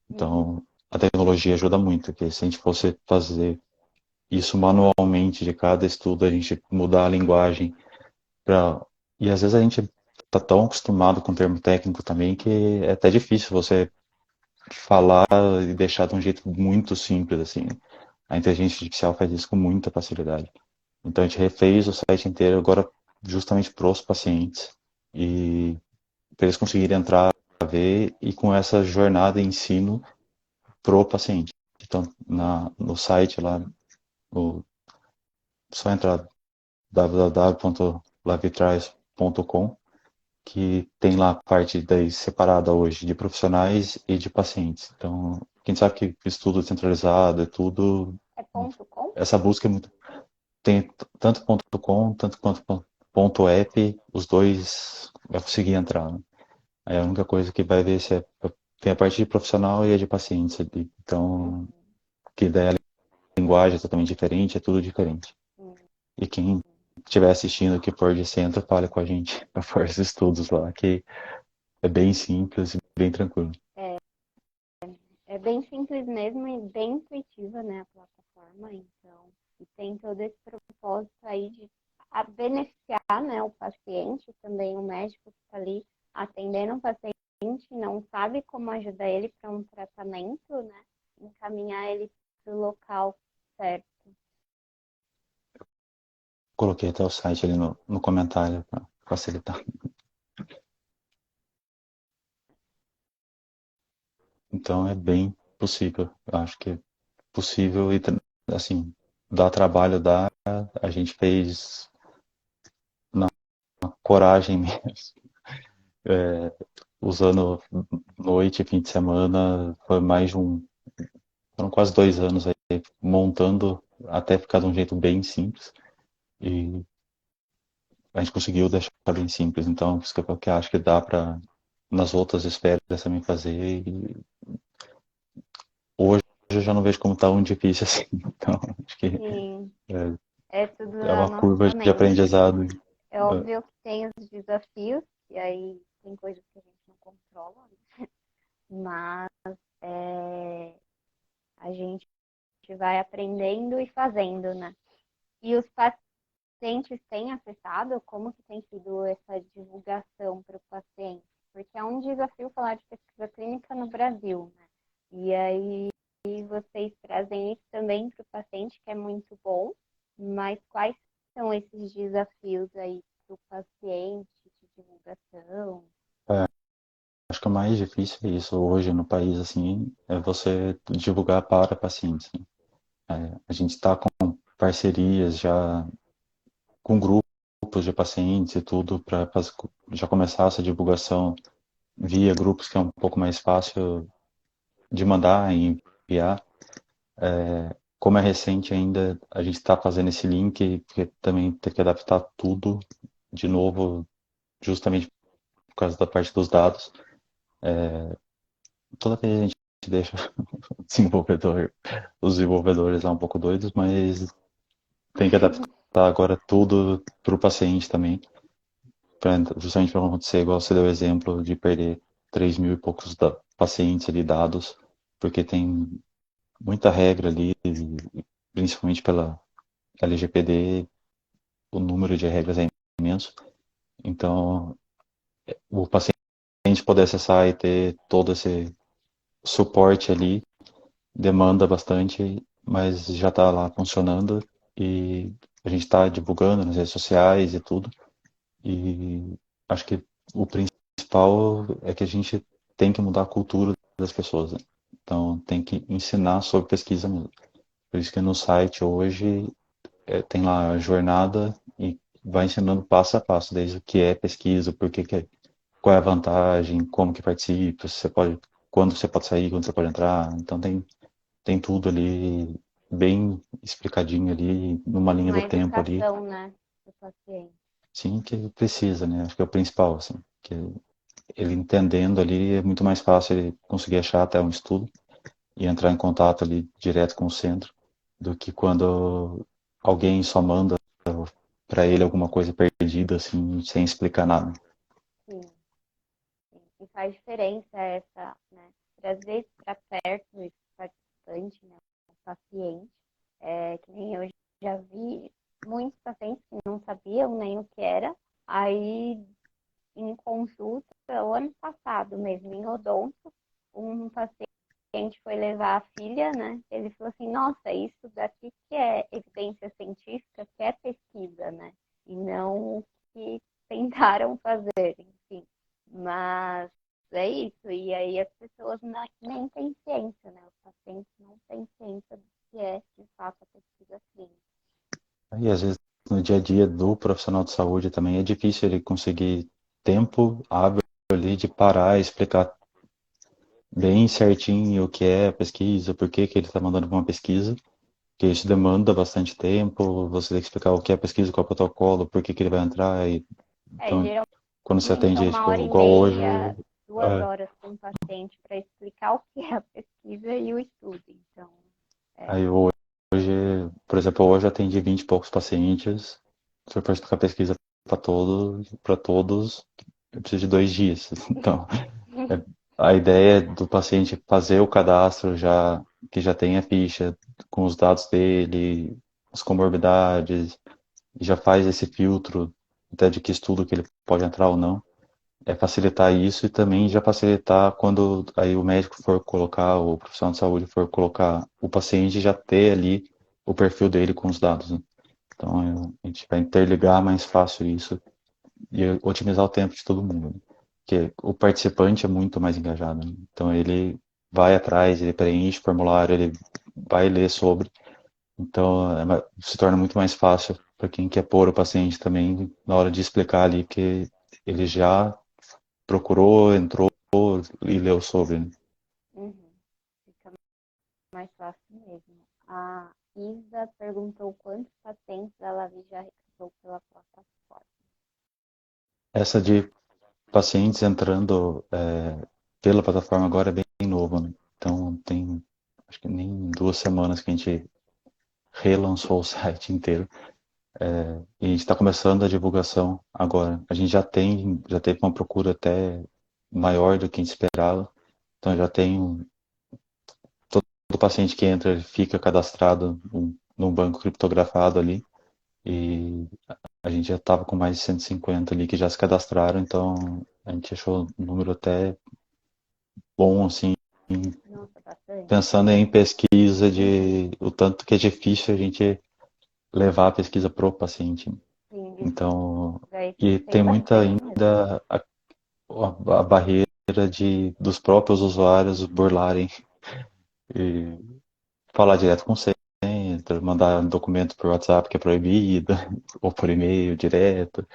Então, a tecnologia ajuda muito, porque se a gente fosse fazer isso manualmente de cada estudo, a gente mudar a linguagem para... E às vezes a gente está tão acostumado com o termo técnico também que é até difícil você falar e deixar de um jeito muito simples, assim. A inteligência artificial faz isso com muita facilidade. Então a gente refez o site inteiro agora justamente para os pacientes e para eles conseguirem entrar, ver e com essa jornada de ensino pro paciente. Então, no site lá, só entrar www.lavitrais.com que tem lá a parte daí separada hoje de profissionais e de pacientes. Então, quem sabe que estudo centralizado é tudo, É ponto .com? essa busca é muito, tem tanto ponto .com, tanto quanto ponto .app, os dois vai conseguir entrar, né? Aí a única coisa que vai ver se tem a parte de profissional e a de pacientes ali. Então, Uhum. que daí a linguagem é totalmente diferente, é tudo diferente. Uhum. E quem estiver assistindo que for de centro, fale com a gente para for os estudos lá, que é bem simples e bem tranquilo. É, é bem simples mesmo e bem intuitiva, né, a plataforma, então, e tem todo esse propósito aí de beneficiar, né, o paciente, também o médico que está ali atendendo o paciente, não sabe como ajudar ele para um tratamento, né, encaminhar ele para o local certo. Coloquei até o site ali no comentário para facilitar. Então é bem possível. Eu acho que é possível e assim, dá trabalho, dá. A gente fez na coragem mesmo. É, usando noite, fim de semana, foi mais de foram quase 2 anos aí montando até ficar de um jeito bem simples e a gente conseguiu deixar bem simples. Então, por isso que eu acho que dá para nas outras esferas também fazer. E hoje eu já não vejo como tão difícil assim. Então, acho que Sim, é, é tudo é a uma curva nossa de mente. aprendizado. É óbvio que tem os desafios, e aí tem coisas que a gente não controla, né? Mas é, a gente vai aprendendo e fazendo, né? E os pacientes têm acessado? Como que tem sido essa divulgação para o paciente? Porque é um desafio falar de pesquisa clínica no Brasil, né? E aí vocês trazem isso também para o paciente, que é muito bom, mas quais são esses desafios aí para o paciente de divulgação? É, acho que o mais difícil é isso hoje no país, assim, é você divulgar para pacientes, né? A gente está com parcerias já com grupos de pacientes e tudo para já começar essa divulgação via grupos que é um pouco mais fácil de mandar e enviar. Como é recente ainda, a gente está fazendo esse link, porque também teve que adaptar tudo de novo, justamente por causa da parte dos dados. Toda vez a gente deixa o desenvolvedor, os desenvolvedores lá um pouco doidos, mas tem que adaptar agora tudo para o paciente também, justamente para não acontecer igual você deu o exemplo de perder 3 mil e poucos pacientes ali dados, porque tem muita regra ali, principalmente pela LGPD, o número de regras é imenso. Então, o paciente poder acessar e ter todo esse suporte ali demanda bastante, mas já está lá funcionando e a gente está divulgando nas redes sociais e tudo. E acho que o principal é que a gente tem que mudar a cultura das pessoas, né? Então, tem que ensinar sobre pesquisa mesmo. Por isso que no site hoje tem lá a jornada e vai ensinando passo a passo, desde o que é pesquisa, por que que é, qual é a vantagem, como que participa, se você pode, quando você pode sair, quando você pode entrar. Então tem tudo ali bem explicadinho ali, numa linha do Uma tempo ali, educação, né, do paciente. sim, que precisa, né? Acho que é o principal, assim, que ele entendendo ali é muito mais fácil ele conseguir achar até um estudo e entrar em contato ali direto com o centro do que quando alguém só manda para ele alguma coisa perdida, assim, sem explicar nada. Sim, sim. E faz diferença essa, né? Trazer para perto esse participante, né? O paciente. Que nem eu já vi muitos pacientes que não sabiam nem o que era. Aí, em consulta, o ano passado mesmo, em odonto, um paciente foi levar a filha, né? Ele falou assim, nossa, isso daqui que é evidência científica, que é pesquisa, né? E não o que tentaram fazer, enfim. Mas é isso. E aí as pessoas nem têm ciência, né? Os pacientes não têm ciência do que é, de fato, a pesquisa clínica. E às vezes no dia a dia do profissional de saúde também é difícil ele conseguir tempo hábil ali de parar e explicar bem certinho o que é a pesquisa, por que que ele está mandando para uma pesquisa, que isso demanda bastante tempo, você tem que explicar o que é a pesquisa, qual é o protocolo, por que que ele vai entrar. Então, quando você Geralmente é atende, uma hora tipo, e igual hoje, meia, duas é, horas com o paciente para explicar o que é a pesquisa e o estudo. Então, aí é, hoje, por exemplo, hoje eu atendi 20 e poucos pacientes, se eu for explicar pesquisa para todos, eu preciso de 2 dias. Então, é- a ideia do paciente fazer o cadastro já, que já tem a ficha com os dados dele, as comorbidades, e já faz esse filtro até de que estudo que ele pode entrar ou não, é facilitar isso e também já facilitar quando aí o médico for colocar, o profissional de saúde for colocar o paciente já ter ali o perfil dele com os dados, né? Então a gente vai interligar mais fácil isso e otimizar o tempo de todo mundo, né? Porque o participante é muito mais engajado, né? Então ele vai atrás, ele preenche o formulário, ele vai ler sobre, então se torna muito mais fácil para quem quer pôr o paciente também na hora de explicar ali, porque ele já procurou, entrou e leu sobre, né? uhum, fica mais fácil mesmo. A Isa perguntou quantos pacientes ela já recrutou pela plataforma. Essa de pacientes entrando pela plataforma agora é bem novo, né? Então tem acho que nem 2 semanas que a gente relançou o site inteiro. E a gente está começando a divulgação agora. A gente já teve uma procura até maior do que a gente esperava. Então já tem todo paciente que entra ele fica cadastrado num banco criptografado ali. E a gente já estava com mais de 150 ali que já se cadastraram, então a gente achou um número até bom, assim, Nossa, bastante. pensando em pesquisa de o tanto que é difícil a gente levar a pesquisa pro paciente. Sim, Então, divulgar isso e tem tem muita bastante mesmo. ainda a barreira dos próprios usuários burlarem e falar direto com o centro, mandar um documento por WhatsApp que é proibido, ou por e-mail direto,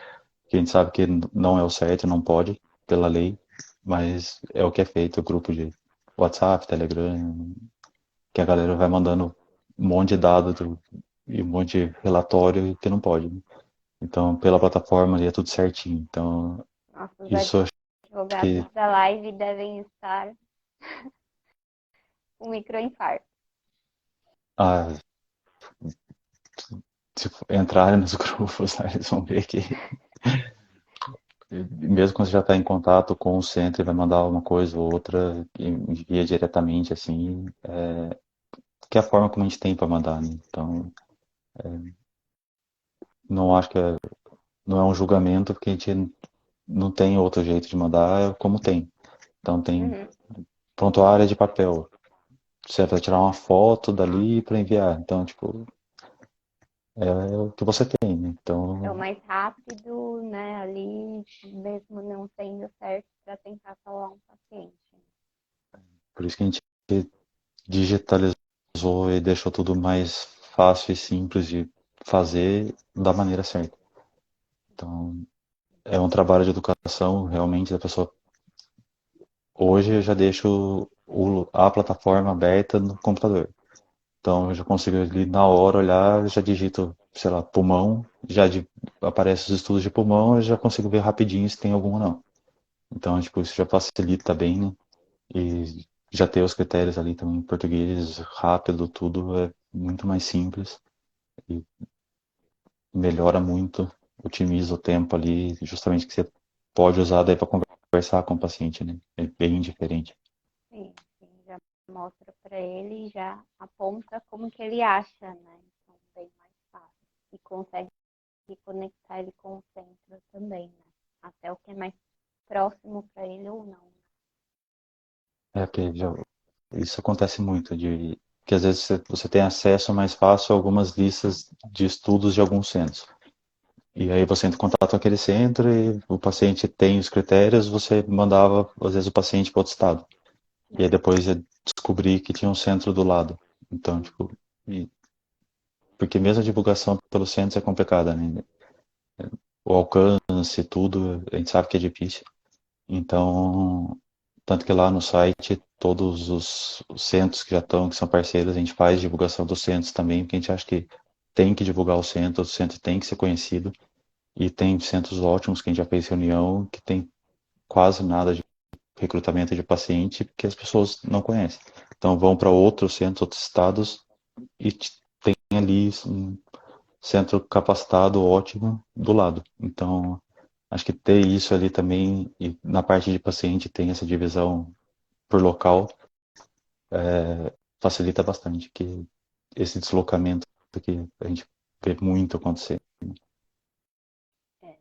que a gente sabe que não é o certo, não pode, pela lei, mas é o que é feito, o grupo de WhatsApp, Telegram, que a galera vai mandando um monte de dados e um monte de relatório que não pode, né? Então, pela plataforma ali é tudo certinho. Então, Nossa, os isso acho que advogados da live devem estar com microinfarto. ah, se entrarem nos grupos, eles vão ver que, mesmo quando você já está em contato com o centro e vai mandar uma coisa ou outra, envia diretamente, assim, que é a forma como a gente tem para mandar, né? Então, não acho que não é um julgamento, porque a gente não tem outro jeito de mandar, é como tem. Então, tem Uhum. prontuária de papel. Você vai tirar uma foto dali para enviar. Então, tipo, é o que você tem, né? É o Então, mais rápido, né? Ali, mesmo não sendo certo, para tentar salvar um paciente. por isso que a gente digitalizou e deixou tudo mais fácil e simples de fazer da maneira certa. Então, é um trabalho de educação realmente da pessoa. Hoje eu já deixo a plataforma aberta no computador. Então eu já consigo ali na hora olhar, já digito, sei lá, pulmão, aparece os estudos de pulmão, eu já consigo ver rapidinho se tem algum ou não. Então, tipo, isso já facilita bem, né? E já ter os critérios ali também em português, rápido, tudo é muito mais simples e melhora muito, otimiza o tempo ali, justamente que você pode usar daí para conversar com o paciente, né? É bem diferente. Sim, sim, já mostra para ele e já aponta como que ele acha, né? Então, bem mais fácil. E consegue conectar ele com o centro também, né? Até o que é mais próximo para ele ou não. É que isso acontece muito, de que às vezes você tem acesso mais fácil a algumas listas de estudos de alguns centros. E aí você entra em contato com aquele centro e o paciente tem os critérios, você mandava, às vezes, o paciente para outro estado. E aí Né? depois eu descobri que tinha um centro do lado. Então, tipo, porque mesmo a divulgação pelos centros é complicada, né? O alcance, tudo, a gente sabe que é difícil. Então, tanto que lá no site, todos os centros que já estão, que são parceiros, a gente faz divulgação dos centros também, porque a gente acha que tem que divulgar o centro tem que ser conhecido. E tem centros ótimos que a gente já fez reunião, que tem quase nada de recrutamento de paciente, porque as pessoas não conhecem. Então vão para outros centros, outros estados, e tem ali um centro capacitado ótimo do lado. Então, acho que ter isso ali também, e na parte de paciente tem essa divisão por local, facilita bastante que esse deslocamento que a gente vê muito acontecer. É.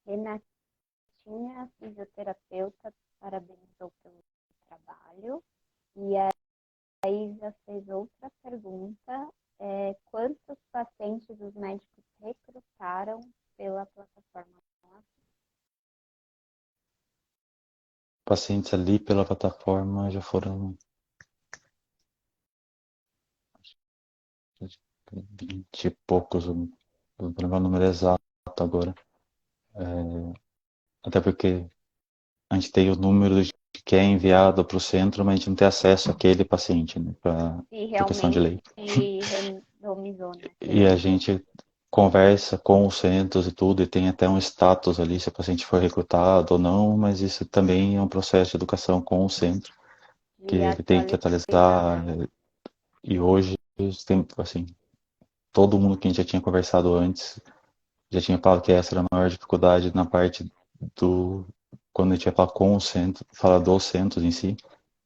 Renatinha, fisioterapeuta, parabenizou pelo trabalho. E a Isa fez outra pergunta. Quantos pacientes os médicos recrutaram pela plataforma? Pacientes ali pela plataforma já foram 20 e poucos, não vou lembrar o número exato agora. Até porque a gente tem o número de que é enviado para o centro, mas a gente não tem acesso àquele paciente, né, Se por questão de realmente lei. randomizou, né? E a Selecionou. gente conversa com os centros e tudo, e tem até um status ali se o paciente foi recrutado ou não, mas isso também é um processo de educação com o centro, que de ele tem que atualizar, atualizar, né? e hoje tem, assim, todo mundo que a gente já tinha conversado antes já tinha falado que essa era a maior dificuldade na parte do, quando a gente ia falar com o centro, falar dos centros em si,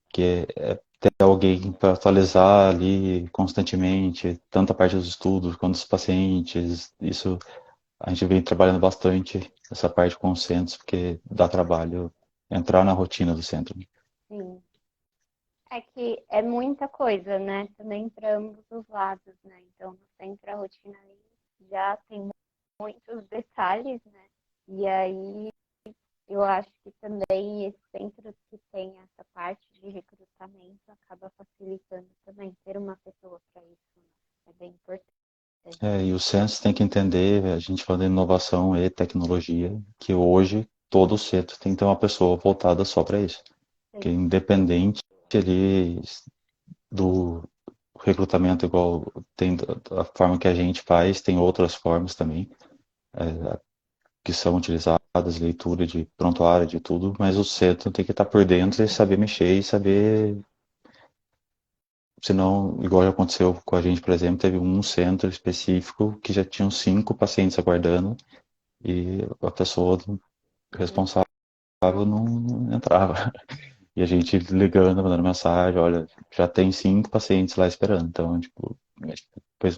que é ter alguém para atualizar ali constantemente, tanto a parte dos estudos quanto dos pacientes. Isso a gente vem trabalhando bastante essa parte com os centros, porque dá trabalho entrar na rotina do centro. Sim. É que é muita coisa, né? Também para ambos os lados, né? Então, no centro, a rotina ali já tem muitos detalhes, né? E aí, eu acho que também esse centro que tem essa parte de recrutamento acaba facilitando também ter uma pessoa para isso, né? É bem importante. E o centro tem que entender, a gente falando em inovação e tecnologia, que hoje todo centro tem que ter uma pessoa voltada só para isso. Que Sim. independente ali do recrutamento igual tem a forma que a gente faz, tem outras formas também que são utilizadas, leitura de prontuário, de tudo, mas o centro tem que estar por dentro e saber mexer e saber, senão, igual já aconteceu com a gente, por exemplo, teve um centro específico que já tinham 5 pacientes aguardando e a pessoa responsável não entrava. E a gente ligando, mandando mensagem, olha, já tem 5 pacientes lá esperando. Então, tipo, fez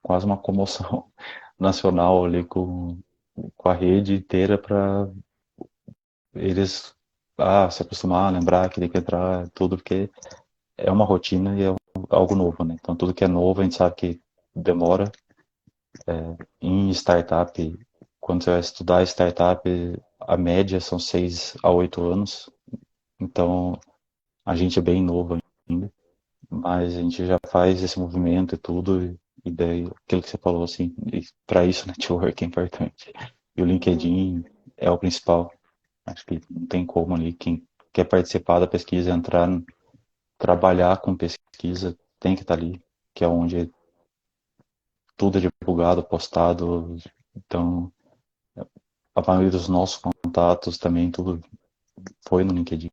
quase uma comoção nacional ali com a rede inteira para eles se acostumar, lembrar que tem que entrar, tudo, porque é uma rotina e é algo novo, né? Então, tudo que é novo, a gente sabe que demora. Em startup, quando você vai estudar startup, a média são 6 a 8 anos. Então, a gente é bem novo ainda, mas a gente já faz esse movimento e tudo, e daí aquilo que você falou, assim, para isso o network é importante. E o Sim. LinkedIn é o principal. Acho que não tem como ali, quem quer participar da pesquisa, entrar, trabalhar com pesquisa, tem que estar ali, que é onde tudo é divulgado, postado. Então, a maioria dos nossos contatos também, tudo foi no LinkedIn.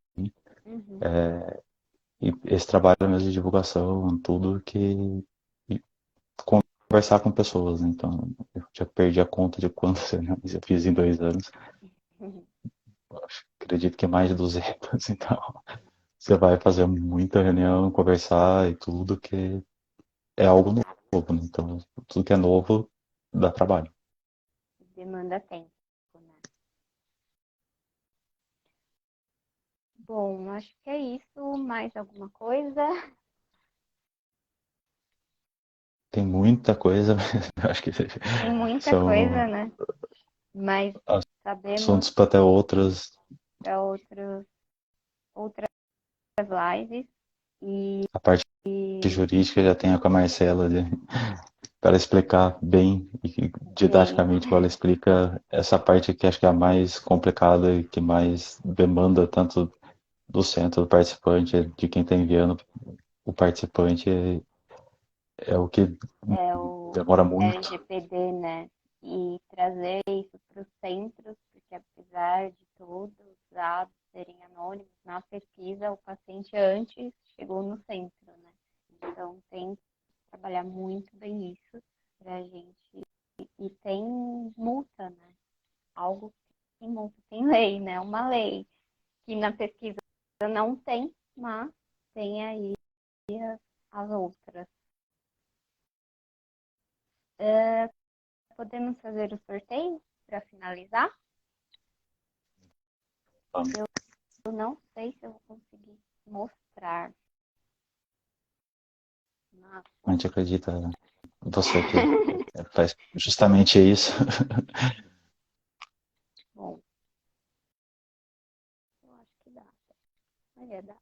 Uhum. E esse trabalho mesmo de divulgação, tudo que e conversar com pessoas, né? Então, eu já perdi a conta de quantas reuniões eu fiz em 2 anos. Uhum. Acredito que é mais de 200. Então, você vai fazer muita reunião, conversar e tudo que é algo novo, né? Então, tudo que é novo dá trabalho. Demanda tempo, né? Bom, acho que é isso. Mais alguma coisa? Tem muita coisa, mas eu acho que Tem muita coisa, são né? Mas sabemos assuntos para até outras. para outras lives e, A parte e jurídica já tenho com a Marcela, para ela explicar bem e sim, didaticamente, igual ela explica essa parte que acho que é a mais complicada e que mais demanda tanto do centro, do participante, de quem está enviando o participante, é o que é o demora muito. LGPD, né? E trazer isso para os centros, porque apesar de todos os dados serem anônimos, na pesquisa o paciente antes chegou no centro, né? Então tem que trabalhar muito bem isso para a gente. E tem multa, né? Algo que tem multa, tem lei, né? Uma lei que na pesquisa não tem, mas tem aí as outras. Podemos fazer o sorteio para finalizar? Eu não sei se eu vou conseguir mostrar. Mas... A gente acredita, você que faz justamente isso. Bom, eu acho que dá. Vai dar.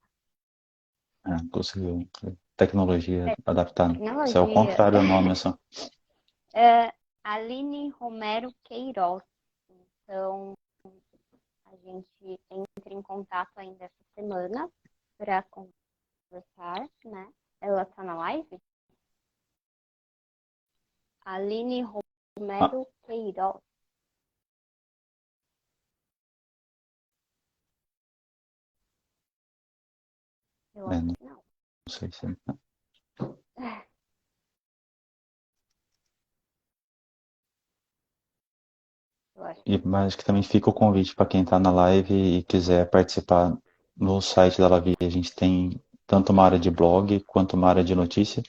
Conseguiu. Tecnologia adaptada. Isso é o Tecnologia. contrário do nome, só. Aline Romero Queiroz. Então, a gente entra em contato ainda essa semana para conversar, né? Ela tá na live? Aline Ah, Melo Queiroz. Eu acho não que não. sei se. Eu acho que Mas que também fica o convite para quem está na live e quiser participar no site da Lavi. A gente tem tanto uma área de blog quanto uma área de notícia,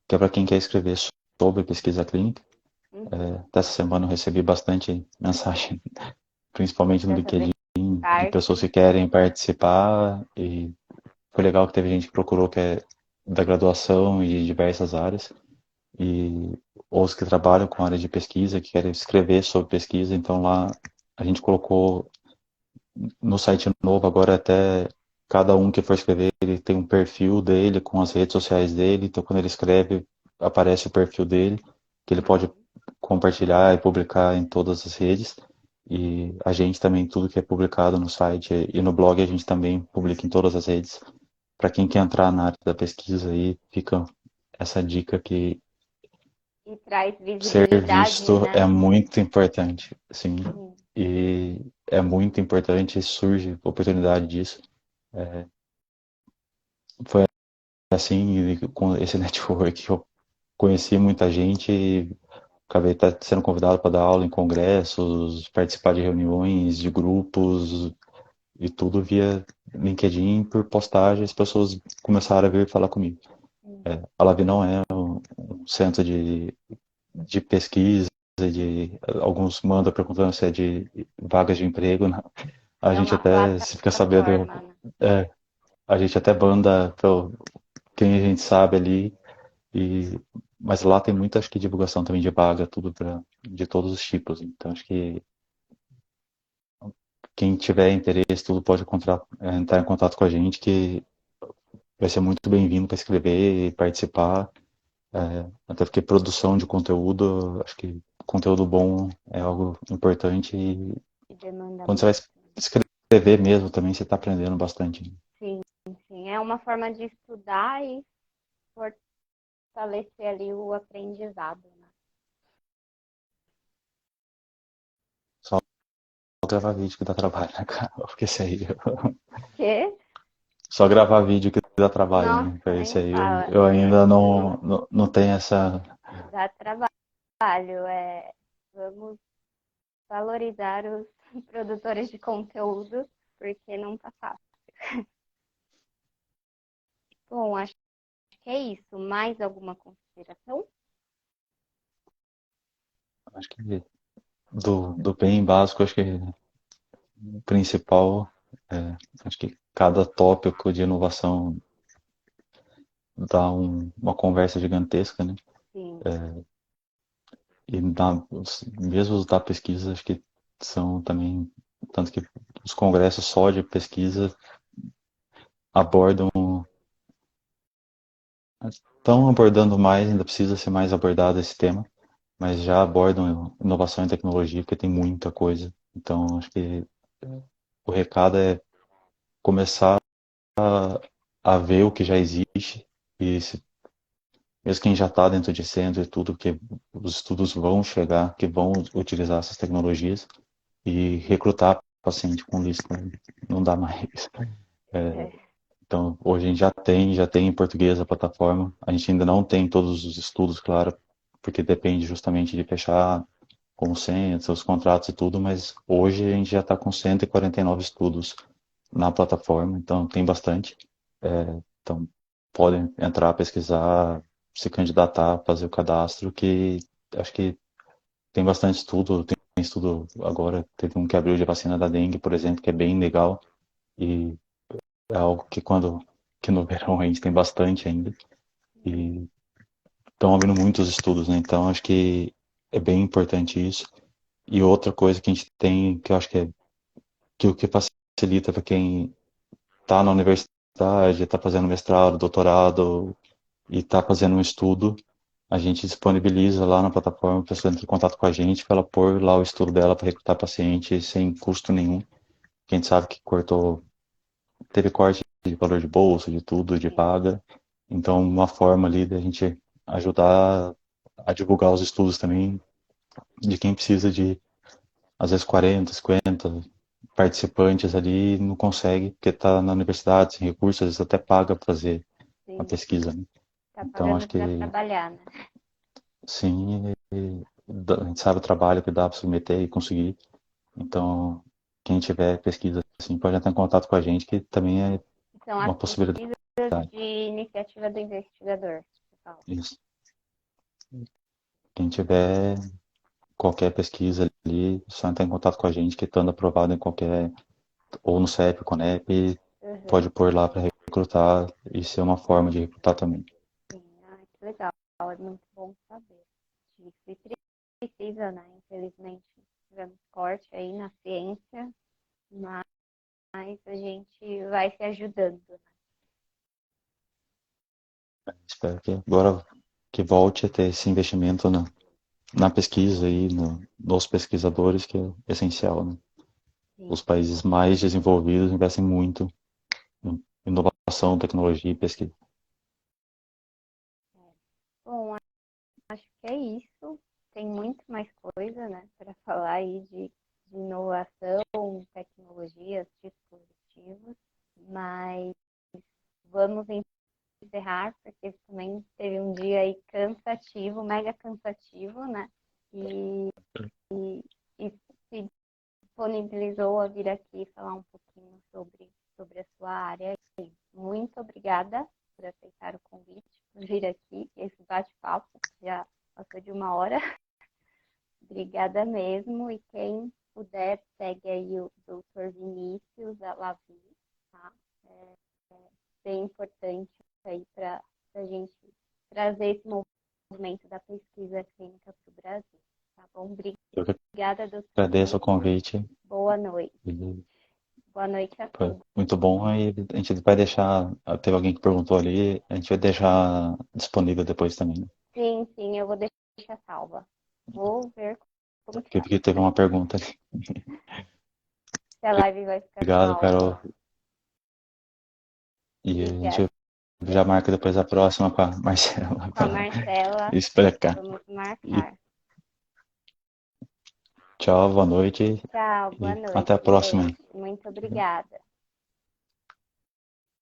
que é para quem quer escrever sobre pesquisa clínica. uhum, Dessa semana eu recebi bastante mensagem, principalmente no para fazer LinkedIn, de pessoas que parte. querem participar. E foi legal que teve gente que procurou que é da graduação e de diversas áreas. E os que trabalham com área de pesquisa, que querem escrever sobre pesquisa. Então lá a gente colocou no site novo agora até cada um que for escrever, ele tem um perfil dele com as redes sociais dele, então quando ele escreve, aparece o perfil dele, que ele pode Uhum. compartilhar e publicar em todas as redes. E a gente também, tudo que é publicado no site e no blog, a gente também publica em todas as redes. Para quem quer entrar na área da pesquisa aí, fica essa dica que E traz ser visibilidade, visto é né? muito importante, sim. Sim. E é muito importante, surge oportunidade disso. Foi assim, com esse network que eu conheci muita gente e acabei sendo convidado para dar aula em congressos, participar de reuniões, de grupos e tudo via LinkedIn por postagens, as pessoas começaram a vir falar comigo. Sim. A Lavi não é um centro de pesquisa, alguns mandam perguntando se é de vagas de emprego, não. A É gente uma até se fica sabendo, plataforma, né? é, a gente até banda quem a gente sabe ali. E, mas lá tem muita, acho que, divulgação também de vaga, tudo de todos os tipos. Então, acho que quem tiver interesse, tudo pode entrar em contato com a gente, que vai ser muito bem-vindo para escrever e participar. Até porque produção de conteúdo, acho que conteúdo bom é algo importante. E E demanda quando você vai muito. escrever mesmo também, você está aprendendo bastante. Sim, sim. É uma forma de estudar e fortalecer ali o aprendizado, né? Só gravar vídeo que dá trabalho, né, cara? Porque isso aí. Que? Só gravar vídeo que dá trabalho, né? Nossa, Isso nem aí fala. eu ainda Isso não tenho essa. dá trabalho. Vamos valorizar os produtores de conteúdo, porque não tá fácil. Bom, acho que é isso. Mais alguma consideração? Acho que do bem básico, acho que o principal é, acho que cada tópico de inovação dá uma conversa gigantesca, né? Sim, E mesmo os da pesquisa, acho que são também, tanto que os congressos só de pesquisa abordam, estão abordando mais, ainda precisa ser mais abordado esse tema, mas já abordam inovação e tecnologia, porque tem muita coisa. Então, acho que o recado é começar a ver o que já existe e mesmo quem já está dentro de centro e tudo, que os estudos vão chegar, que vão utilizar essas tecnologias e recrutar paciente com lista não dá mais. é, Então, hoje a gente já tem em português a plataforma. A gente ainda não tem todos os estudos, claro, porque depende justamente de fechar consenso, os contratos e tudo, mas hoje a gente já está com 149 estudos na plataforma, então tem bastante. Então, podem entrar, pesquisar, se candidatar, fazer o cadastro, que acho que tem bastante estudo. Tem estudo agora, teve um que abriu de vacina da dengue, por exemplo, que é bem legal. E é algo que no verão a gente tem bastante ainda. E estão abrindo muitos estudos, né? Então, acho que é bem importante isso. E outra coisa que a gente tem, que eu acho que é que o que facilita para quem está na universidade, está fazendo mestrado, doutorado, e está fazendo um estudo, a gente disponibiliza lá na plataforma, a pessoa entra em contato com a gente para ela pôr lá o estudo dela para recrutar paciente sem custo nenhum. A gente sabe que teve corte de valor de bolsa, de tudo, de sim. paga. Então, uma forma ali da gente ajudar a divulgar os estudos também de quem precisa de, às vezes, 40, 50 participantes ali, não consegue, porque está na universidade, sem recursos, às vezes até paga para fazer a Sim, pesquisa, né? tá Então, acho pagando para que trabalhar, né? sim, a gente sabe o trabalho que dá para submeter e conseguir. Então, quem tiver pesquisa assim, pode entrar em contato com a gente, que também é São as uma possibilidade. pesquisas de iniciativa do investigador, você fala. Isso. Quem tiver qualquer pesquisa ali, só entrar em contato com a gente, que estando aprovado em qualquer, ou no CEP, CONEP, Uhum, pode pôr lá para recrutar e ser uma forma de recrutar também. sim, ah, que legal, é muito bom saber disso. E precisa, né? Infelizmente, tivemos corte aí na ciência, mas a gente vai se ajudando, né? Espero que agora que volte a ter esse investimento na pesquisa e nos pesquisadores, que é essencial, né? Os Sim. países mais desenvolvidos investem muito em inovação, tecnologia e pesquisa. É. Bom, acho que é isso. Tem muito mais coisa, né, para falar aí de inovação, tecnologias, dispositivos, mas vamos encerrar, porque também teve um dia aí cansativo, mega cansativo, né? E, e se disponibilizou a vir aqui falar um pouquinho sobre a sua área. Muito obrigada por aceitar o convite, por vir aqui, esse bate-papo já passou de 1 hora. Obrigada mesmo. E quem puder, segue aí o Dr. Vinícius Alavi, tá? É bem importante aí para a gente trazer esse movimento da pesquisa clínica para o Brasil. Tá bom? Eu que Obrigada, doutor agradeço o Vinícius. convite. Boa noite. E Boa noite a foi todos. muito bom. Aí a gente vai deixar. Teve alguém que perguntou ali, a gente vai deixar disponível depois também, né? Sim, sim, eu vou deixar salva. Vou ver como que Porque tá. vi que teve uma pergunta ali. Se a live vai ficar Obrigado, salva. Carol. E a Obrigada. gente já marca depois a próxima com a Marcela Com a para Marcela, explicar. vamos E marcar. tchau, boa noite Tchau, boa e até a noite. próxima. Beijo. Muito obrigada.